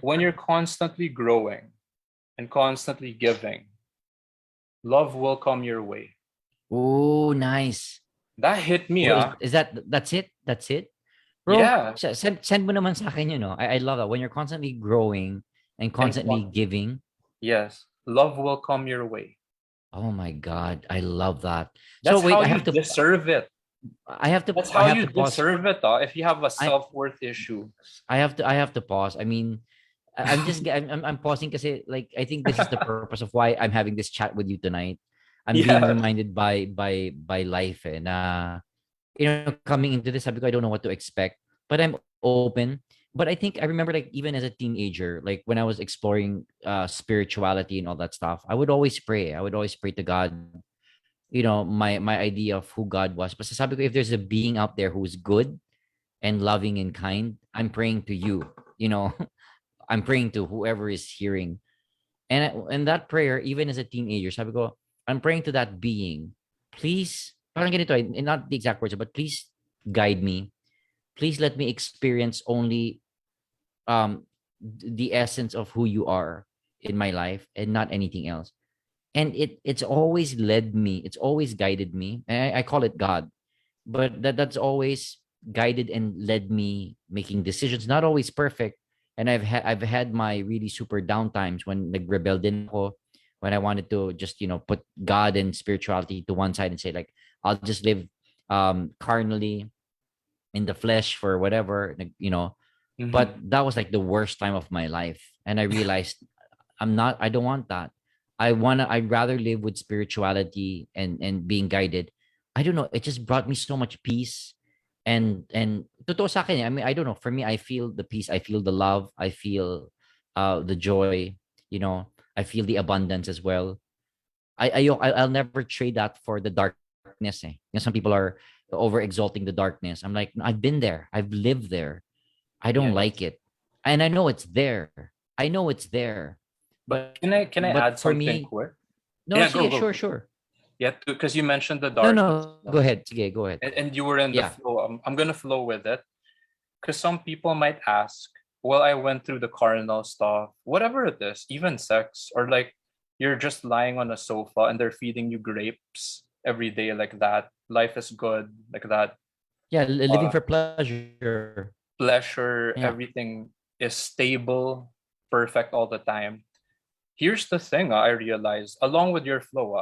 Speaker 2: when you're constantly growing and constantly giving, love will come your way.
Speaker 1: Oh, nice.
Speaker 2: That hit me.
Speaker 1: Is that's it? That's it? Bro,
Speaker 2: Yeah.
Speaker 1: send mo naman sa akin, I love that. When you're constantly growing and constantly giving.
Speaker 2: Yes. Love will come your way.
Speaker 1: Oh my God. I love that.
Speaker 2: That's
Speaker 1: so wait,
Speaker 2: how
Speaker 1: I
Speaker 2: you
Speaker 1: have to
Speaker 2: deserve it. That's how you deserve it, if you have a self-worth issue.
Speaker 1: I have to pause. I mean, I'm pausing because like I think this is the purpose of why I'm having this chat with you tonight. I'm being reminded by life and coming into this topic, I don't know what to expect, but I'm open. But I think I remember, like, even as a teenager, like when I was exploring spirituality and all that stuff, I would always pray. I would always pray to God, my idea of who God was. But sabi ko, if there's a being out there who is good and loving and kind, I'm praying to you, I'm praying to whoever is hearing. And that prayer, even as a teenager, sabi ko, I'm praying to that being. Please, parang ganito, not the exact words, but please guide me. Please let me experience only the essence of who you are in my life and not anything else. And it's always led me, it's always guided me. And I call it God, but that's always guided and led me making decisions, not always perfect. And I've had my really super down times when nag-rebel din ako, when I wanted to just put God and spirituality to one side and say, like, I'll just live carnally in the flesh for whatever, but that was like the worst time of my life. And I realized I don't want that. I'd rather live with spirituality and being guided. I don't know, it just brought me so much peace. And totoo sa akin, I mean, I don't know, for me, I feel the peace, I feel the love, I feel the joy, I feel the abundance as well. I'll never trade that for the darkness. Some people are over exalting the darkness. I'm like, I've been there, I've lived there. I don't like it, and I know it's there. I know it's there.
Speaker 2: But can I add
Speaker 1: for
Speaker 2: something
Speaker 1: me,
Speaker 2: quick?
Speaker 1: no,
Speaker 2: Yeah,
Speaker 1: sige,
Speaker 2: go.
Speaker 1: sure.
Speaker 2: Yeah, because you mentioned the
Speaker 1: No,
Speaker 2: darkness.
Speaker 1: go ahead. Sige, go ahead.
Speaker 2: And you were in the flow. I'm gonna flow with it. Because some people might ask, well, I went through the carnal stuff, whatever it is, even sex, or like you're just lying on a sofa and they're feeding you grapes every day like that. Life is good like that.
Speaker 1: Yeah, living for pleasure.
Speaker 2: Pleasure, everything is stable, perfect all the time. Here's the thing, I realized, along with your flow,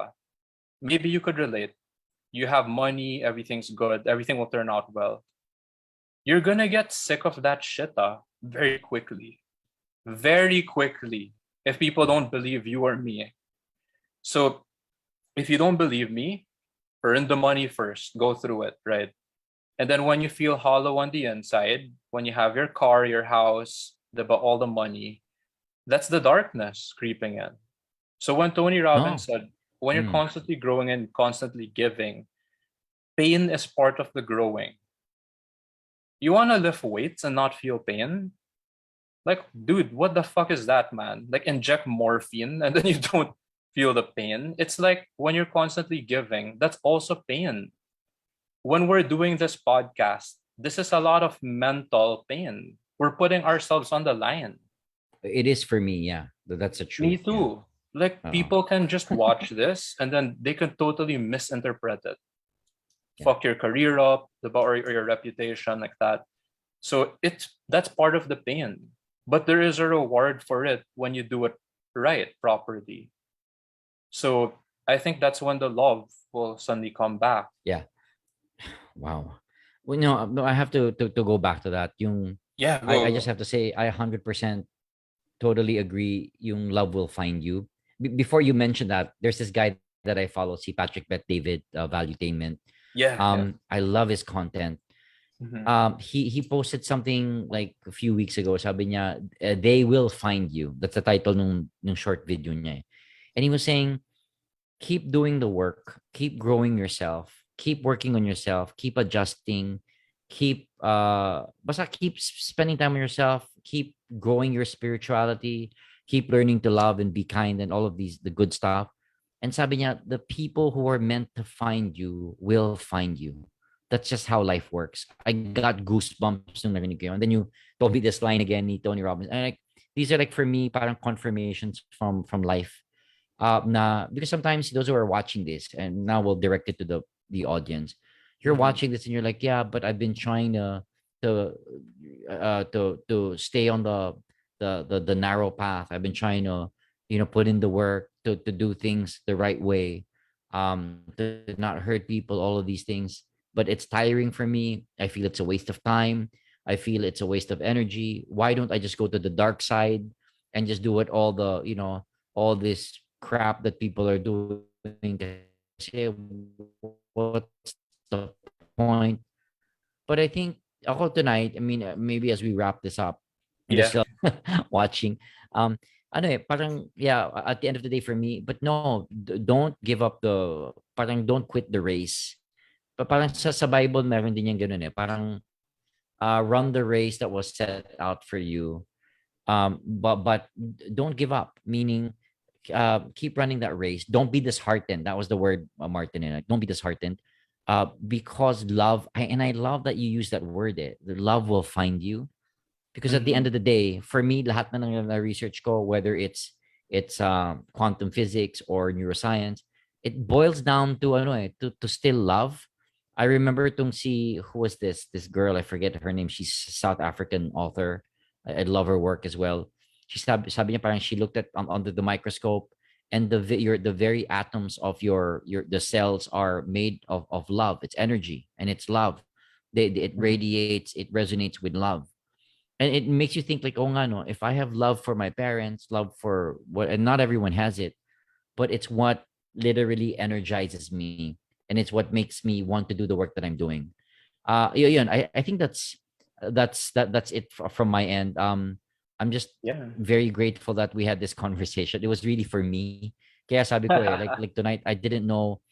Speaker 2: maybe you could relate. You have money, everything's good, everything will turn out well. You're gonna get sick of that shit very quickly. Very quickly. If people don't believe you or me. So if you don't believe me, earn the money first. Go through it, right? And then when you feel hollow on the inside, when you have your car, your house, all the money, that's the darkness creeping in. So when Tony
Speaker 1: Oh.
Speaker 2: Robbins said, when you're
Speaker 1: Mm.
Speaker 2: constantly growing and constantly giving, pain is part of the growing. You want to lift weights and not feel pain? Like, dude, what the fuck is that, man? Like, inject morphine and then you don't feel the pain. It's like when you're constantly giving, that's also pain. When we're doing this podcast, this is a lot of mental pain. We're putting ourselves on the line.
Speaker 1: It is for me, yeah. That's the
Speaker 2: Me
Speaker 1: truth, yeah.
Speaker 2: too. Like,
Speaker 1: Uh,
Speaker 2: people can just watch this and then they can totally misinterpret it.
Speaker 1: yeah.
Speaker 2: Fuck your career up, or your reputation, like that. So that's part of the pain. But there is a reward for it when you do it right, properly. So I think that's when the love will suddenly come back.
Speaker 1: Yeah. Wow. Well, no, I have to go back to that. Yung
Speaker 2: Yeah,
Speaker 1: I
Speaker 2: go,
Speaker 1: just
Speaker 2: go.
Speaker 1: have to say I 100% totally agree. Yung love will find you. Before you mentioned that, there's this guy that I follow, see Patrick Bet David, Valuetainment.
Speaker 2: Yeah, yeah.
Speaker 1: I love his content.
Speaker 2: Mm-hmm.
Speaker 1: He posted something like a few weeks ago. Sabi niya, they will find you. That's the title nung short video niya. And he was saying, keep doing the work, keep growing yourself, keep working on yourself, keep adjusting, keep basta keep spending time on yourself, keep growing your spirituality, keep learning to love and be kind and all of these the good stuff. And sabi niya, the people who are meant to find you will find you. That's just how life works. I got goosebumps nung narinig ko yun. And then you told me this line again, ni Tony Robbins. And like these are like for me parang confirmations from life, because sometimes those who are watching this, and now we'll direct it to the audience, you're
Speaker 2: Mm-hmm.
Speaker 1: watching this and you're like, yeah, but I've been trying to to stay on the narrow path. I've been trying to, put in the work to do things the right way, to not hurt people, all of these things. But it's tiring for me. I feel it's a waste of time. I feel it's a waste of energy. Why don't I just go to the dark side and just do what all this crap that people are doing? Kasi what's the point? But I think ako tonight, I mean, maybe as we wrap this up, and there's still
Speaker 2: Yeah.
Speaker 1: watching, parang yeah, at the end of the day for me, but no, don't give up parang don't quit the race. Parang sa Bible meron din yung ganun eh. Parang run the race that was set out for you. But don't give up, meaning keep running that race. Don't be disheartened. That was the word, Martin. Don't be disheartened, because love. And I love that you use that word. The love will find you, because at the end
Speaker 2: Mm-hmm.
Speaker 1: of the day, for me, lahat na research ko, whether it's quantum physics or neuroscience, it boils down to ano to still love. I remember tong si who was this girl, I forget her name. She's a South African author. I love her work as well. Sabi niya parang she looked at under the microscope, and the very atoms of your the cells are made of love. It's energy and it's love. It
Speaker 2: Mm-hmm.
Speaker 1: radiates, it resonates with love, and it makes you think like, oh nga no, if I have love for my parents, love for what, and not everyone has it, but it's what literally energizes me, and it's what makes me want to do the work that I'm doing. Yun, I think that's it from my end. I'm just
Speaker 2: Yeah.
Speaker 1: very grateful that we had this conversation. It was really for me. Kaya sabi ko like tonight I didn't know.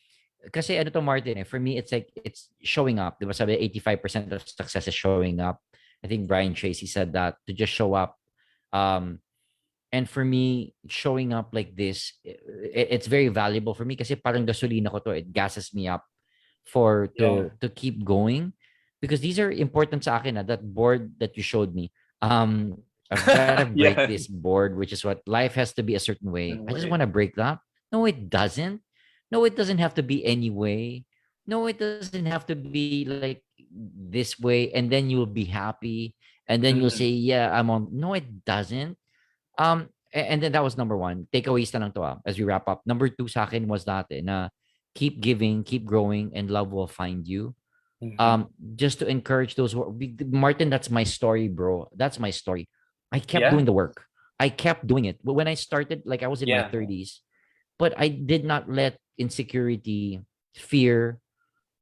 Speaker 1: Kasi ano to, Martin, for me it's like it's showing up. Diba sabi 85% of success is showing up. I think Brian Tracy said that, to just show up. Um and for me, showing up like this, it's very valuable for me kasi parang gasolina ko to. It gases me up for
Speaker 2: Yeah.
Speaker 1: to keep going, because these are important sa akin. That board that you showed me. I've got to break this
Speaker 2: Yeah.
Speaker 1: board, which is what life has to be a certain way. I just want
Speaker 2: Anyway.
Speaker 1: to break that. No, it doesn't. No, it doesn't have to be any way. No, it doesn't have to be like this way, and then you'll be happy, and then you'll say,
Speaker 2: Mm-hmm.
Speaker 1: "Yeah, I'm on." No, it doesn't. And then that was number one. Takeaways na lang to, as we wrap up. Number two sa akin was that na keep giving, keep growing, and love will find you.
Speaker 2: Mm-hmm.
Speaker 1: Just to encourage those Martin, that's my story, bro. That's my story. I kept
Speaker 2: Yeah.
Speaker 1: doing the work. I kept doing it. But when I started, like I was in my
Speaker 2: Yeah.
Speaker 1: 30s, but I did not let insecurity, fear,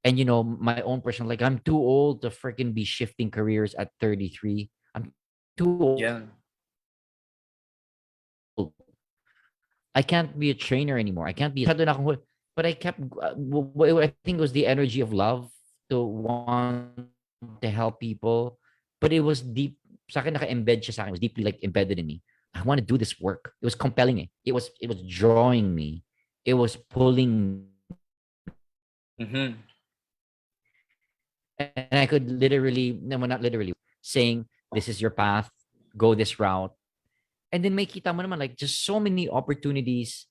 Speaker 1: And my own personal, like, I'm too old to freaking be shifting careers at 33. I'm too old.
Speaker 2: Yeah.
Speaker 1: I can't be a trainer anymore. I can't be a, but I kept, I think it was the energy of love to want to help people. But it was deep, sa akin naka-embed siya sa akin. It was deeply like embedded in me. I want to do this work. It was compelling me. It was drawing me. It was pulling me. And I could
Speaker 2: Mm-hmm.
Speaker 1: literally, no, well, not literally, saying, this is your path, go this route. And then may kita mo naman, like, just so many opportunities.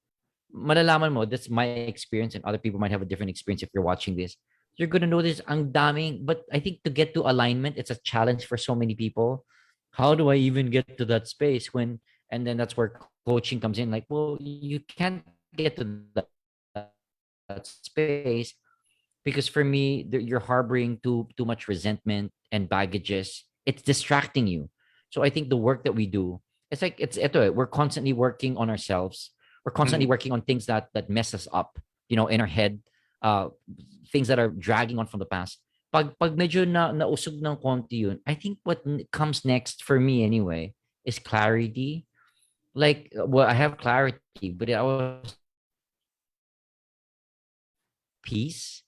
Speaker 1: Malalaman mo, that's my experience, and other people might have a different experience if you're watching this. You're gonna notice ang daming, but I think to get to alignment, it's a challenge for so many people. How do I even get to that space when, and then that's where coaching comes in. Like, well, you can't get to that space because for me, you're harboring too much resentment and baggages. It's distracting you. So I think the work that we do, it's like it's ito, we're constantly working on ourselves. We're constantly working on things that
Speaker 2: Mm-hmm.
Speaker 1: mess us up, in our head, uh things that are dragging on from the past. Pag medyo nausog ng konti yun, I think what comes next for me anyway is clarity. Like, well, I have clarity, but I also have peace.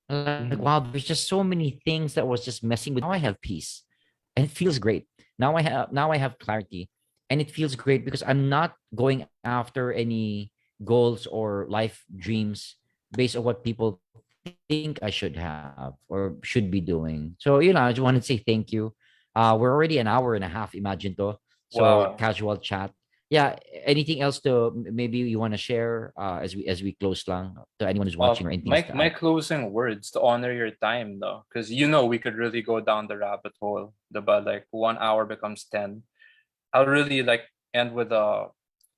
Speaker 1: Like, wow, there's just so many things that was just messing with me before. Now I have peace, and it feels great. Now I have clarity, and it feels great because I'm not going after any goals or life dreams based on what people think I should have or should be doing. So, I just wanted to say thank you. We're already an hour and a half, imagine to. So casual
Speaker 2: Wow.
Speaker 1: chat. Yeah. Anything else to maybe you want to share as we close lang, to anyone who's watching, or anything else
Speaker 2: My
Speaker 1: to
Speaker 2: my
Speaker 1: add?
Speaker 2: closing words to honor your time though, because we could really go down the rabbit hole. But like 1 hour becomes 10. I'll really like end with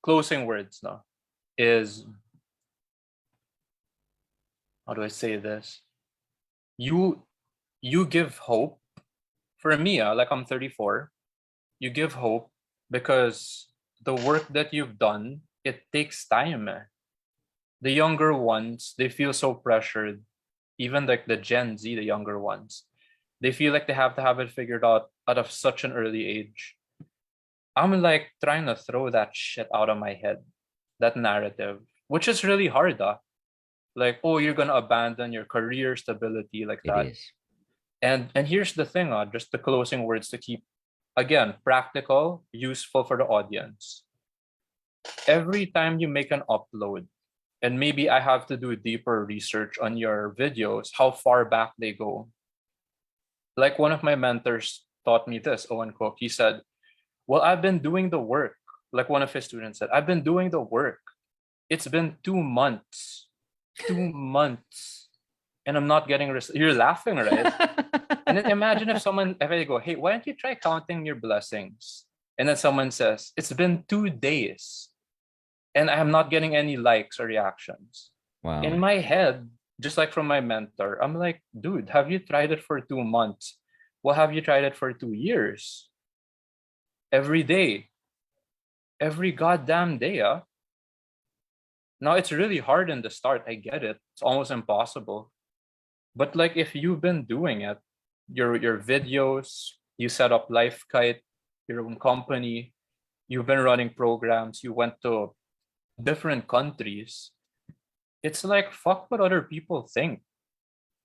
Speaker 2: closing words no. Is how do I say this? You you give hope. For me, like I'm 34, you give hope because the work that you've done, it takes time. The younger ones, they feel so pressured. Even like the Gen Z, the younger ones, they feel like they have to have it figured out of such an early age. I'm like trying to throw that shit out of my head, that narrative, which is really hard. Like, oh, you're gonna abandon your career stability like
Speaker 1: It
Speaker 2: that.
Speaker 1: is.
Speaker 2: And here's the thing, just the closing words to keep again practical, useful for the audience. Every time you make an upload, and maybe I have to do deeper research on your videos, how far back they go. Like one of my mentors taught me this, Owen Cook. He said, well, I've been doing the work. Like one of his students said, I've been doing the work. It's been 2 months. 2 months. And I'm not getting you're laughing, right? And then imagine if I go, hey, why don't you try counting your blessings? And then someone says, it's been 2 days and I'm not getting any likes or reactions. In
Speaker 1: Wow.
Speaker 2: my head, just like from my mentor, I'm like, dude, have you tried it for 2 months? Well, have you tried it for 2 years? Every day, every goddamn day. Now it's really hard in the start. I get it. It's almost impossible. But like if you've been doing it, your videos, you set up LifeKite, your own company, you've been running programs, you went to different countries. It's like fuck what other people think.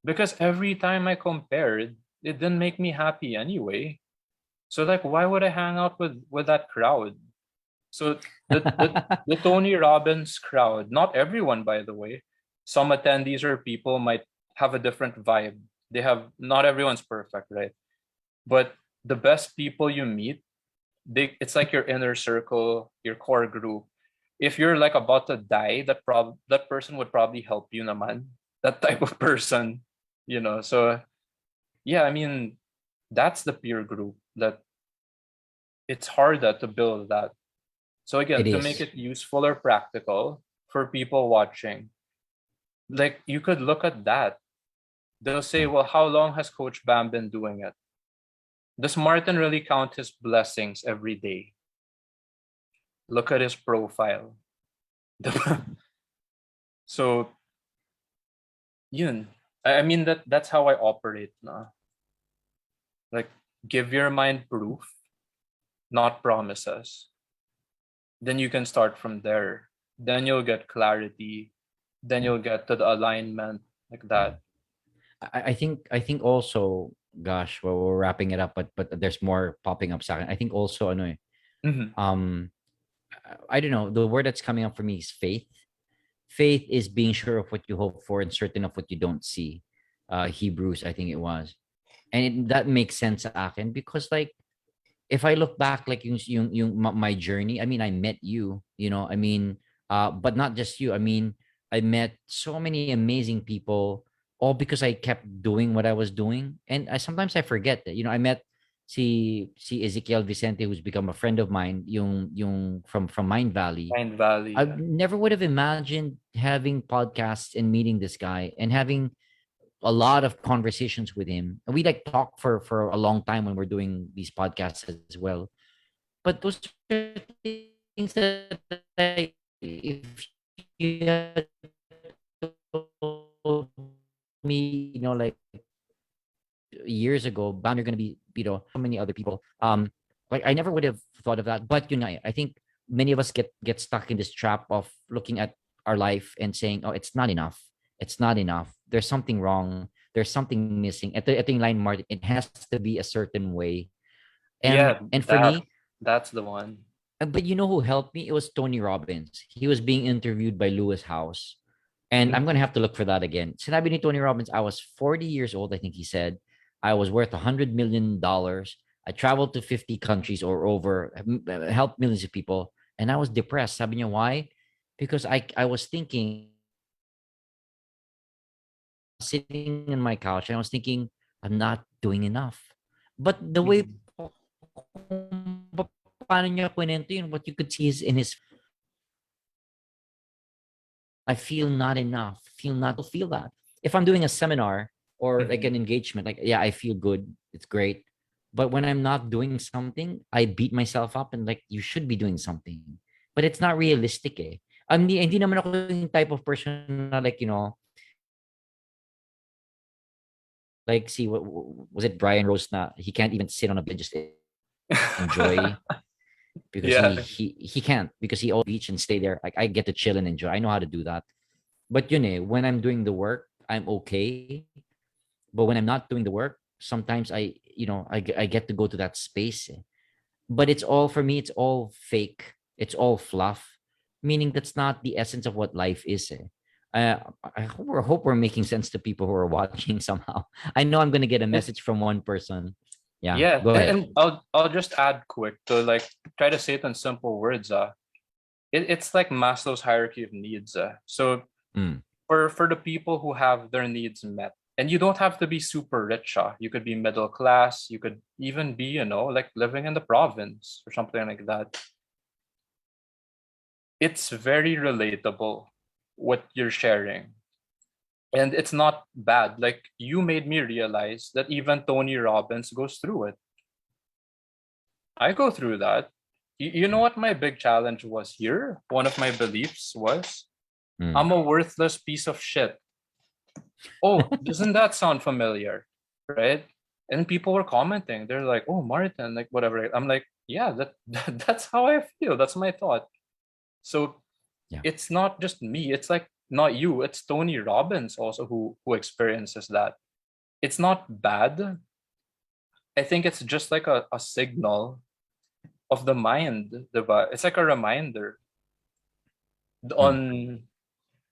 Speaker 2: Because every time I compared, it didn't make me happy anyway. So like why would I hang out with that crowd? So the Tony Robbins crowd, not everyone by the way. Some attendees or people might have a different vibe. They have not everyone's perfect, right? But the best people you meet, it's like your inner circle, your core group. If you're like about to die, that person would probably help you naman. That type of person, So yeah, I mean, that's the peer group that it's hard to build that. So
Speaker 1: It
Speaker 2: again, to make
Speaker 1: is.
Speaker 2: it useful or practical for people watching, like you could look at that. They'll say,
Speaker 1: Yeah.
Speaker 2: well, how long has Coach Bam been doing it? Does Martin really count his blessings every day? Look at his profile. So, yun. I mean that's how I operate now. Like, give your mind proof, not promises. Then you can start from there. Then you'll get clarity. Then
Speaker 1: Yeah.
Speaker 2: you'll get to the alignment, like
Speaker 1: Yeah.
Speaker 2: that.
Speaker 1: I think also, gosh, well, we're wrapping it up, but there's more popping up sa akin. I think also ano eh,
Speaker 2: Mhm.
Speaker 1: um I don't know, the word that's coming up for me is faith. Faith is being sure of what you hope for and certain of what you don't see. Hebrews, I think it was. And that makes sense sa akin because like if I look back like my journey, I mean I met you, I mean but not just you. I mean I met so many amazing people all because I kept doing what I was doing. And sometimes I forget that. I met si Ezekiel Vicente who's become a friend of mine, yung from Mind Valley.
Speaker 2: Mind Valley.
Speaker 1: I
Speaker 2: Yeah.
Speaker 1: never would have imagined having podcasts and meeting this guy and having a lot of conversations with him. And we like talk for a long time when we're doing these podcasts as well. But those are things that if you had told me, like years ago, Bam, you're gonna be, so many other people. Like I never would have thought of that. But I think many of us get stuck in this trap of looking at our life and saying, "Oh, it's not enough. It's not enough. There's something wrong. There's something missing." Ito yung line, Martin. It has to be a certain way. And
Speaker 2: Yeah,
Speaker 1: for me,
Speaker 2: that's the one.
Speaker 1: but you know who helped me? It was Tony Robbins. He was being interviewed by Lewis House. And I'm
Speaker 2: Mhm.
Speaker 1: gonna have to look for that again. Sinabi ni Tony Robbins, I was 40 years old, I think he said. I was worth $100 million. I traveled to 50 countries or over, helped millions of people, and I was depressed. Sabi niya, why? Because I was thinking, sitting in my couch, and I was thinking, I'm not doing enough. But the way
Speaker 2: Mhm.
Speaker 1: kung paano niya kwento yun, what you could see is in his, I feel not enough, feel not, feel that. If I'm doing a seminar or like an
Speaker 2: Mhm.
Speaker 1: engagement, like, yeah, I feel good. It's great. But when I'm not doing something, I beat myself up and like, you should be doing something. But it's not realistic eh. Hindi naman ako yung type of person na like, like, see, what was it Brian Rose na he can't even sit on a bed and just enjoy because he
Speaker 2: Yeah.
Speaker 1: he he can't because he always beach and stay there. Like I get to chill and enjoy. I know how to do that. But when I'm doing the work, I'm okay. But when I'm not doing the work, sometimes I get to go to that space. But it's all for me, it's all fake. It's all fluff, meaning that's not the essence of what life is. I hope we're making sense to people who are watching somehow. I know I'm gonna get a
Speaker 2: And
Speaker 1: message from one person. Yeah,
Speaker 2: yeah,
Speaker 1: go ahead.
Speaker 2: and I'll just add quick to like try to say it in simple words. It's like Maslow's hierarchy of needs. So
Speaker 1: Mm,
Speaker 2: for the people who have their needs met, and you don't have to be super rich. You could be middle class. You could even be, like living in the province or something like that. It's very relatable what you're sharing. And it's not bad. Like you made me realize that even Tony Robbins goes through it. I go through that. You know what my big challenge was here? One of my beliefs was
Speaker 1: mm.
Speaker 2: I'm a worthless piece of shit. Oh, doesn't that sound familiar? Right? And people were commenting. They're like, "Oh, Martin, like whatever." I'm like, "Yeah, that's how I feel. That's my thought." So
Speaker 1: Yeah.
Speaker 2: it's not just me. It's like not you. It's Tony Robbins also who experiences that. It's not bad. I think it's just like a signal of the mind. It's like a reminder
Speaker 1: Mm,
Speaker 2: on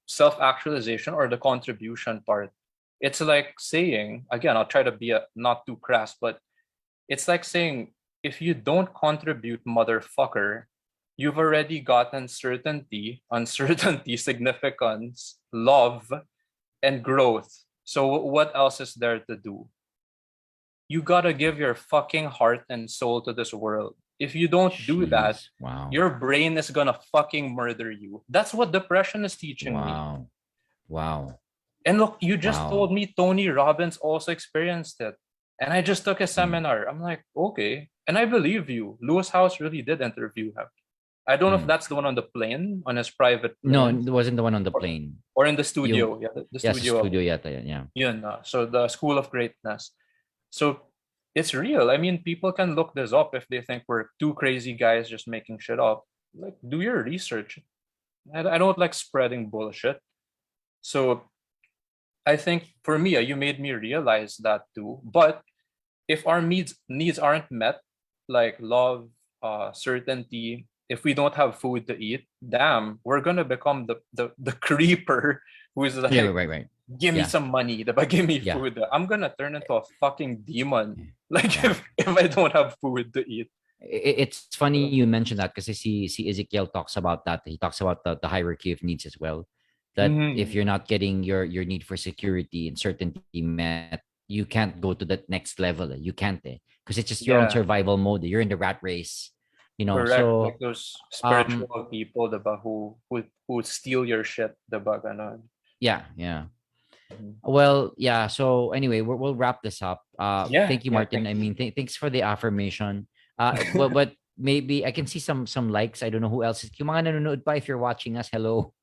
Speaker 2: self-actualization or the contribution part. It's like saying, again, I'll try to be not too crass, but it's like saying, if you don't contribute, motherfucker, you've already gotten certainty, uncertainty, significance, love, and growth. So what else is there to do? You gotta give your fucking heart and soul to this world. If you don't do that,
Speaker 1: jeez. Wow.
Speaker 2: your brain is gonna fucking murder you. That's what depression is teaching me.
Speaker 1: Wow. Wow.
Speaker 2: And look, you just
Speaker 1: Wow.
Speaker 2: told me Tony Robbins also experienced it. And I just took a
Speaker 1: Mm,
Speaker 2: seminar. I'm like, okay. And I believe you. Lewis House really did interview him. I don't know if that's the one on the plane, on his private
Speaker 1: No,
Speaker 2: plane,
Speaker 1: it wasn't the one on the
Speaker 2: or,
Speaker 1: plane.
Speaker 2: or in the
Speaker 1: Yung,
Speaker 2: studio. Yeah, the
Speaker 1: yeah, sa
Speaker 2: studio.
Speaker 1: studio yata yan, yeah.
Speaker 2: Yun na. So the School of Greatness. So it's real. I mean, people can look this up if they think we're two crazy guys just making shit up. Like, do your research. I don't like spreading bullshit. So I think for me, you made me realize that too. But if our needs aren't met, like love, certainty, if we don't have food to eat, damn, we're gonna become the creeper who's
Speaker 1: Yeah,
Speaker 2: like,
Speaker 1: right, right.
Speaker 2: give me
Speaker 1: Yeah,
Speaker 2: some money, diba? Give me
Speaker 1: yeah,
Speaker 2: food. I'm gonna turn into a fucking demon.
Speaker 1: yeah.
Speaker 2: Like
Speaker 1: Yeah.
Speaker 2: if I don't have food to eat.
Speaker 1: It's funny you mentioned that because see Ezekiel talks about that. He talks about the hierarchy of needs as well. That if
Speaker 2: Mhm.
Speaker 1: you're not getting your need for security and certainty met, you can't go to that next level. You can't, because it's just you're on
Speaker 2: Yeah,
Speaker 1: survival mode. You're in the rat race, you know.
Speaker 2: correct. Like
Speaker 1: So
Speaker 2: those
Speaker 1: um
Speaker 2: spiritual people, diba, who steal your shit, diba, ganon.
Speaker 1: yeah, yeah.
Speaker 2: Mhm.
Speaker 1: Well, yeah. So anyway, we'll wrap this up.
Speaker 2: Yeah,
Speaker 1: Thank you,
Speaker 2: yeah,
Speaker 1: Martin.
Speaker 2: thank
Speaker 1: I
Speaker 2: you.
Speaker 1: mean, thanks for the affirmation. But maybe I can see some likes. I don't know who else. Yung mga nanonood pa, if you're watching us, hello.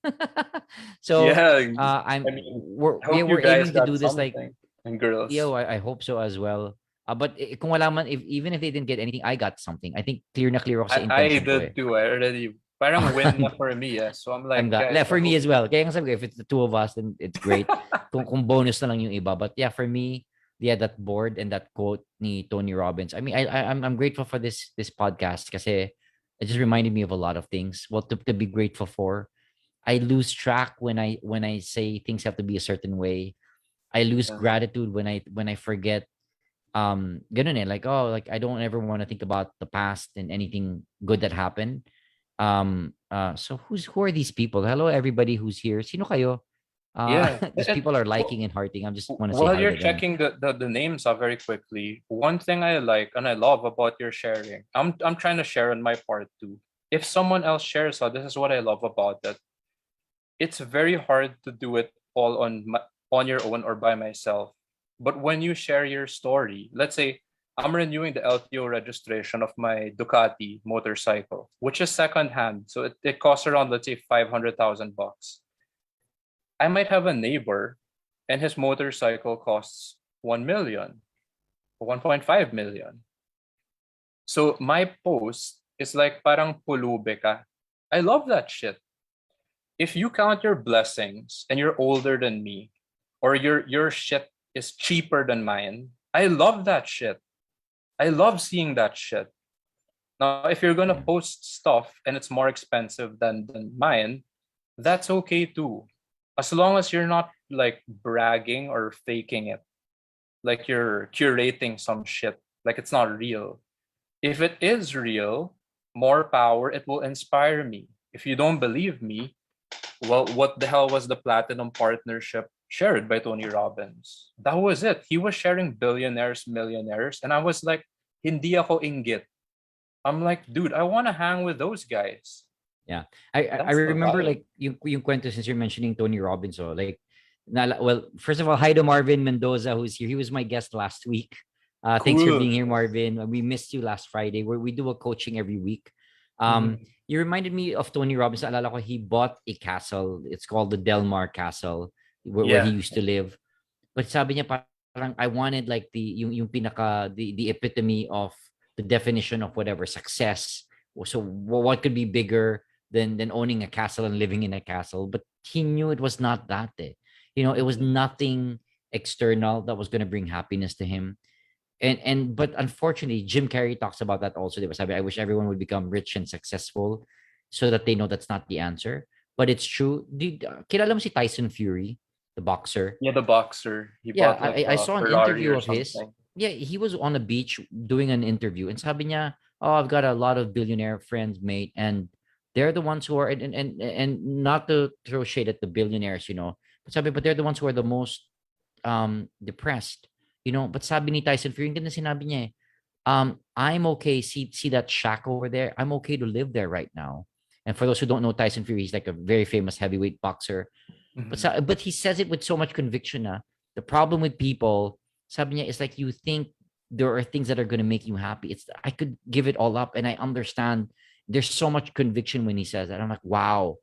Speaker 1: So
Speaker 2: Yeah,
Speaker 1: I'm
Speaker 2: I mean, I
Speaker 1: yeah,
Speaker 2: hope you
Speaker 1: we're
Speaker 2: guys
Speaker 1: aiming to
Speaker 2: got
Speaker 1: do this like,
Speaker 2: something. And girls.
Speaker 1: yo, I hope so as well. But kung wala man, if even if they didn't get anything, I got something. I think clear na clear ako sa
Speaker 2: I
Speaker 1: intention ko
Speaker 2: did
Speaker 1: eh.
Speaker 2: too. I already parang win na for me. Yeah. So I'm
Speaker 1: I'm
Speaker 2: like,
Speaker 1: glad.
Speaker 2: guys,
Speaker 1: Yeah,
Speaker 2: I
Speaker 1: for me
Speaker 2: hope.
Speaker 1: as well. Kaya nga sabi ko, if it's the two of us, then it's great. Kung bonus na lang yung iba. But yeah, for me, yeah, that board and that quote ni Tony Robbins. I mean, I'm grateful for this podcast kasi it just reminded me of a lot of things. What to be grateful for. I lose track when I say things have to be a certain way. I lose
Speaker 2: Yeah.
Speaker 1: gratitude when I forget ganun eh, like, oh, like I don't ever want to think about the past and anything good that happened. So who are these people? Hello everybody who's here. Sino kayo?
Speaker 2: Yeah.
Speaker 1: These people are liking and hearting. I just want to say
Speaker 2: While
Speaker 1: hi
Speaker 2: you're
Speaker 1: to them.
Speaker 2: checking the names out very quickly, one thing I like and I love about your sharing, I'm trying to share on my part too. If someone else shares, this is what I love about it. It's very hard to do it all on your own or by myself. But when you share your story, let's say I'm renewing the LTO registration of my Ducati motorcycle, which is secondhand. So it costs around, let's say, 500,000 bucks. I might have a neighbor and his motorcycle costs 1 million, 1.5 million. So my post is like parang pulube ka. I love that shit. If you count your blessings and you're older than me, or your shit is cheaper than mine, I love that shit. I love seeing that shit. Now, if you're gonna
Speaker 1: Yeah.
Speaker 2: post stuff and it's more expensive than mine, that's okay too. As long as you're not like bragging or faking it, like you're curating some shit, like it's not real. If it is real, more power, it will inspire me. If you don't believe me, well, what the hell was the Platinum Partnership shared by Tony Robbins? That was it. He was sharing billionaires, millionaires, and I was like, hindi ako inggit. I'm like, dude, I want to hang with those guys.
Speaker 1: Yeah. I
Speaker 2: That's the
Speaker 1: remember
Speaker 2: vibe.
Speaker 1: like yung kwento since you're mentioning Tony Robbins. So like well, first of all, hi to Marvin Mendoza who's here. He was my guest last week. Thanks for
Speaker 2: Cool.
Speaker 1: being here, Marvin. We missed you last Friday where we do a coaching every week.
Speaker 2: Mhm.
Speaker 1: You reminded me of Tony Robbins. Alala ko, he bought a castle. It's called the Delmar Castle where he
Speaker 2: Yeah.
Speaker 1: used to live. But sabi niya parang I wanted like yung pinaka the epitome of the definition of whatever success. So what could be bigger than owning a castle and living in a castle? But he knew it was not that. It was
Speaker 2: Mhm.
Speaker 1: nothing external that was going to bring happiness to him. And but unfortunately, Jim Carrey talks about that also. Diba? Sabi, I wish everyone would become rich and successful so that they know that's not the answer. But it's true. Kilala mo si Tyson Fury, the boxer?
Speaker 2: Yeah, the boxer. He
Speaker 1: Yeah,
Speaker 2: bought like
Speaker 1: I
Speaker 2: a
Speaker 1: saw an
Speaker 2: Ferrari
Speaker 1: interview
Speaker 2: or
Speaker 1: of his.
Speaker 2: something.
Speaker 1: Yeah, he was on a beach doing an interview and sabi niya, "Oh, I've got a lot of billionaire friends, mate, and they're the ones who are and not to throw shade at the billionaires, but they're the ones who are the most depressed, But sabi ni Tyson Fury, yung ganda sinabi niya, I'm okay. See that shack over there. I'm okay to live there right now. And for those who don't know Tyson Fury, he's like a very famous heavyweight boxer
Speaker 2: Mhm.
Speaker 1: but he says it with so much conviction. The problem with people, sabi niya, is like you think there are things that are going to make you happy. I could give it all up, and I understand there's so much conviction when he says that. I'm like, wow.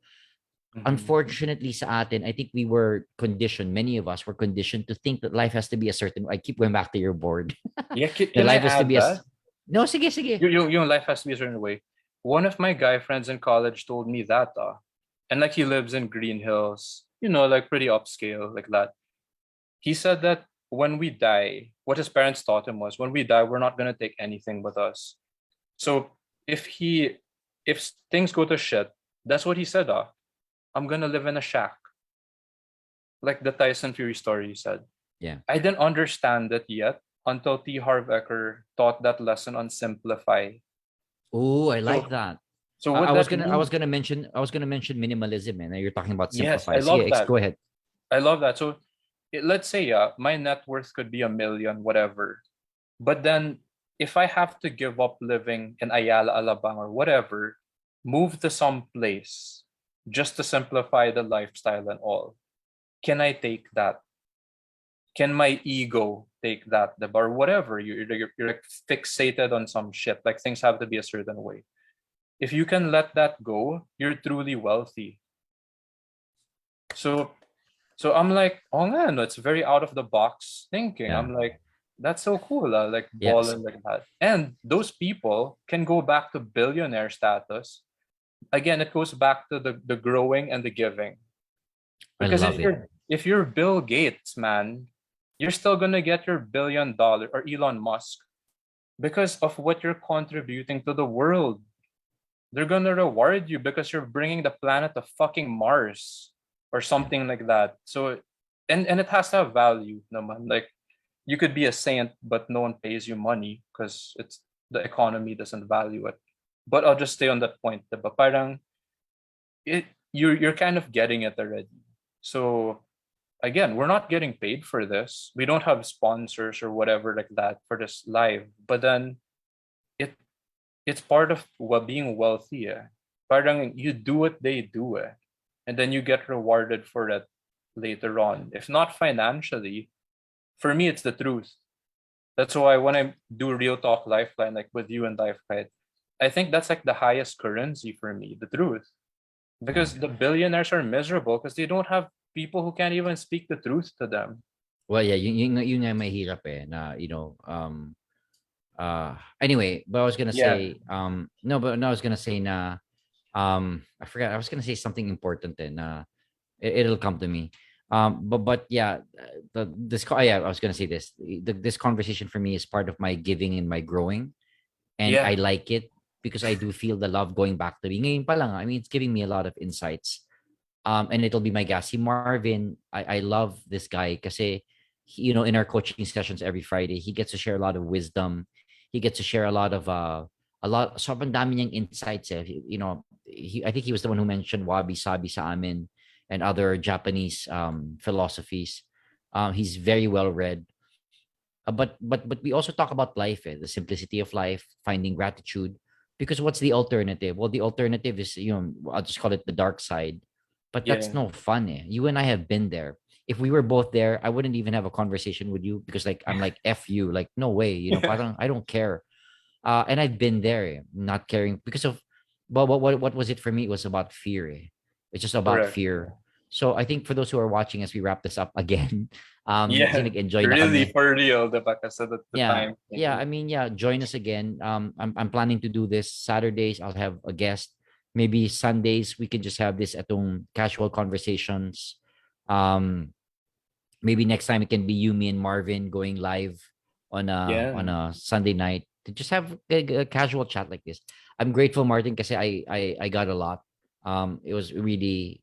Speaker 2: Mhm.
Speaker 1: Unfortunately sa atin, I think we were conditioned, many of us were conditioned to think that life has to be a certain, I keep going back to your board.
Speaker 2: Yeah,
Speaker 1: That
Speaker 2: can I
Speaker 1: life has to
Speaker 2: add
Speaker 1: be a,
Speaker 2: that?
Speaker 1: no, sige, sige.
Speaker 2: Your life has to be a certain way. One of my guy friends in college told me that, and like he lives in Green Hills, like pretty upscale, like that. He said that when we die, what his parents taught him was when we die, we're not gonna take anything with us. So if he, if things go to shit, that's what he said. I'm gonna live in a shack, like the Tyson Fury story he said.
Speaker 1: Yeah.
Speaker 2: I didn't understand it yet until T. Harv Eker taught that lesson on Simplify.
Speaker 1: Oh, I like
Speaker 2: So
Speaker 1: that.
Speaker 2: so
Speaker 1: I
Speaker 2: what
Speaker 1: was
Speaker 2: that
Speaker 1: gonna I was
Speaker 2: means,
Speaker 1: gonna mention minimalism, and now you're talking about
Speaker 2: yes,
Speaker 1: simplify.
Speaker 2: I
Speaker 1: So yeah,
Speaker 2: love that.
Speaker 1: go ahead.
Speaker 2: I love that. So let's say my net worth could be 1 million, whatever. But then if I have to give up living in Ayala, Alabang or whatever, move to some place just to simplify the lifestyle and all, can I take that? Can my ego take that? Or whatever, you're like fixated on some shit, like things have to be a certain way. If you can let that go, you're truly wealthy. So so I'm like, oh man, it's very out of the box thinking.
Speaker 1: Yeah.
Speaker 2: I'm like, that's so cool, like
Speaker 1: Yes.
Speaker 2: balling like that. And those people can go back to billionaire status. Again, it goes back to the growing and the giving.
Speaker 1: I
Speaker 2: Because
Speaker 1: love it.
Speaker 2: if you're Bill Gates, man, you're still gonna get your $1 billion, or Elon Musk, because of what you're contributing to the world. They're gonna reward you because you're bringing the planet to fucking Mars or
Speaker 1: Yeah.
Speaker 2: something like that. So, and it has to have value, naman. Like you could be a saint, but no one pays you money because it's the economy doesn't value it. But I'll just stay on that point. Diba? Parang it you're kind of getting it already. So again, we're not getting paid for this. We don't have sponsors or whatever like that for this live. But then it it's part of being wealthy. Parang you do what they do, and then you get rewarded for it later on. If not financially, for me, it's the truth. That's why when I do Real Talk Lifeline, like with you and LifeKite, I think that's like the highest currency for me, the truth.
Speaker 1: Yeah.
Speaker 2: Because the billionaires are miserable because they don't have people who can't even speak the truth to them.
Speaker 1: Well, yeah, yun nga mahirap na, anyway, but I was gonna
Speaker 2: Yeah,
Speaker 1: say, no, but no, I was gonna say na, I forgot, I was gonna say something important then, it'll come to me. But yeah, yeah, I was gonna say this. This conversation for me is part of my giving and my growing, and I
Speaker 2: yeah,
Speaker 1: like it because I do feel the love going back to me. Ngayon pa lang, I mean, it's giving me a lot of insights. And it'll be my guest. Si Marvin, I love this guy kasi, in our coaching sessions every Friday, he gets to share a lot of wisdom. He gets to share a lot of sobrang dami niyang insights. I think he was the one who mentioned wabi sabi sa amin and other Japanese philosophies. He's very well read. But we also talk about life, the simplicity of life, finding gratitude. Because what's the alternative? Well, the alternative is, I'll just call it the dark side. But that's
Speaker 2: yeah,
Speaker 1: no fun. You and I have been there. If we were both there, I wouldn't even have a conversation with you because like I'm like F you, like no way,
Speaker 2: yeah.
Speaker 1: parang I don't care. And I've been there, not caring because of, but what was it for me? It was about fear. It's just about
Speaker 2: Correct.
Speaker 1: fear. So I think for those who are watching as we wrap this up again, kasi
Speaker 2: Yeah,
Speaker 1: nag-enjoy na
Speaker 2: really
Speaker 1: kami.
Speaker 2: for real, diba? Kasi the
Speaker 1: Yeah,
Speaker 2: time
Speaker 1: yeah. I
Speaker 2: thing.
Speaker 1: mean, yeah. Join us again. I'm planning to do this Saturdays. I'll have a guest. Maybe Sundays we can just have this atong casual conversations. Um, Maybe next time it can be you, me, and Marvin going live on
Speaker 2: Yeah.
Speaker 1: a Sunday night to just have a casual chat like this. I'm grateful, Martin, because I got a lot. It was really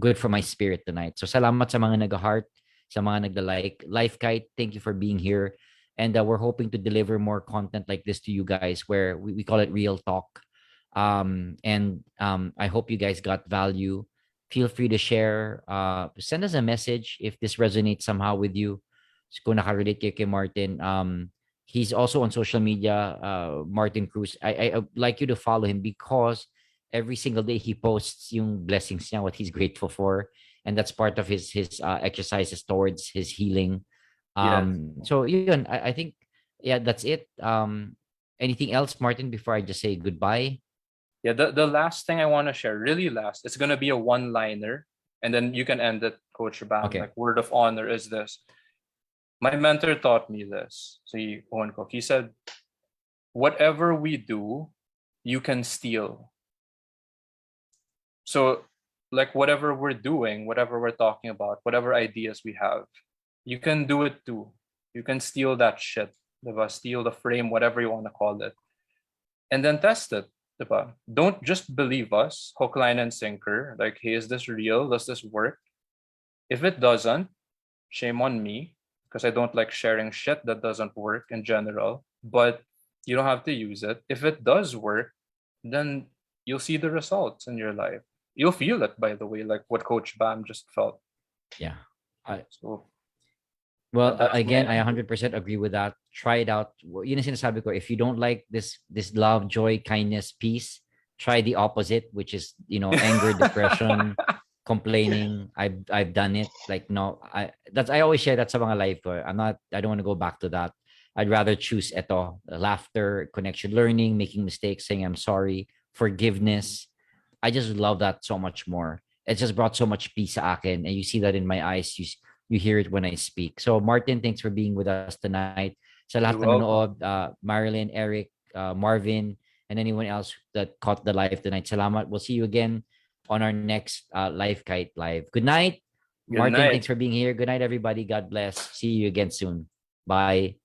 Speaker 1: good for my spirit tonight. So salamat sa mga nag-heart, sa mga nagda-like. LifeKite, thank you for being here. And we're hoping to deliver more content like this to you guys where we call it real talk. And I hope you guys got value. Feel free to share. Send us a message if this resonates somehow with you. So kung nakarelate kayo kay Martin, he's also on social media, Martin Cruz. I like you to follow him because every single day he posts yung blessings niya, what he's grateful for, and that's part of his exercises towards his healing.
Speaker 2: Yes.
Speaker 1: So yun, I think, yeah, that's it. Anything else, Martin, before I just say goodbye?
Speaker 2: Yeah, the last thing I want to share, really last, it's gonna be a one-liner, and then you can end it, Coach Bam.
Speaker 1: Okay.
Speaker 2: Like word of honor is this. My mentor taught me this. So he said, whatever we do, you can steal. So like whatever we're doing, whatever we're talking about, whatever ideas we have, you can do it too. You can steal that shit, diba? Steal the frame, whatever you want to call it, and then test it, diba? Don't just believe us, hook, line, and sinker. Like, hey, is this real? Does this work? If it doesn't, shame on me, because I don't like sharing shit that doesn't work in general. But you don't have to use it. If it does work, then you'll see the results in your life. You'll feel it, by the way, like what Coach Bam just felt.
Speaker 1: Yeah.
Speaker 2: So
Speaker 1: Well,
Speaker 2: that's
Speaker 1: again, I
Speaker 2: my
Speaker 1: 100% agree with that. Try it out. Yun ang sinasabi ko, if you don't like this love, joy, kindness, peace, try the opposite, which is, anger, depression, complaining. I've done it. Like, no, I always share that sa mga life ko. I don't want to go back to that. I'd rather choose ito, laughter, connection, learning, making mistakes, saying I'm sorry, forgiveness. I just love that so much more. It just brought so much peace sa akin, and you see that in my eyes. You hear it when I speak. So Martin, thanks for being with us tonight. Sa lahat
Speaker 2: You're
Speaker 1: na nanood,
Speaker 2: welcome.
Speaker 1: Marilyn, Eric, Marvin, and anyone else that caught the live tonight. Salamat. We'll see you again on our next LifeKite live. Good night,
Speaker 2: Good
Speaker 1: Martin. Thanks
Speaker 2: night.
Speaker 1: for being here. Good night, everybody. God bless. See you again soon. Bye.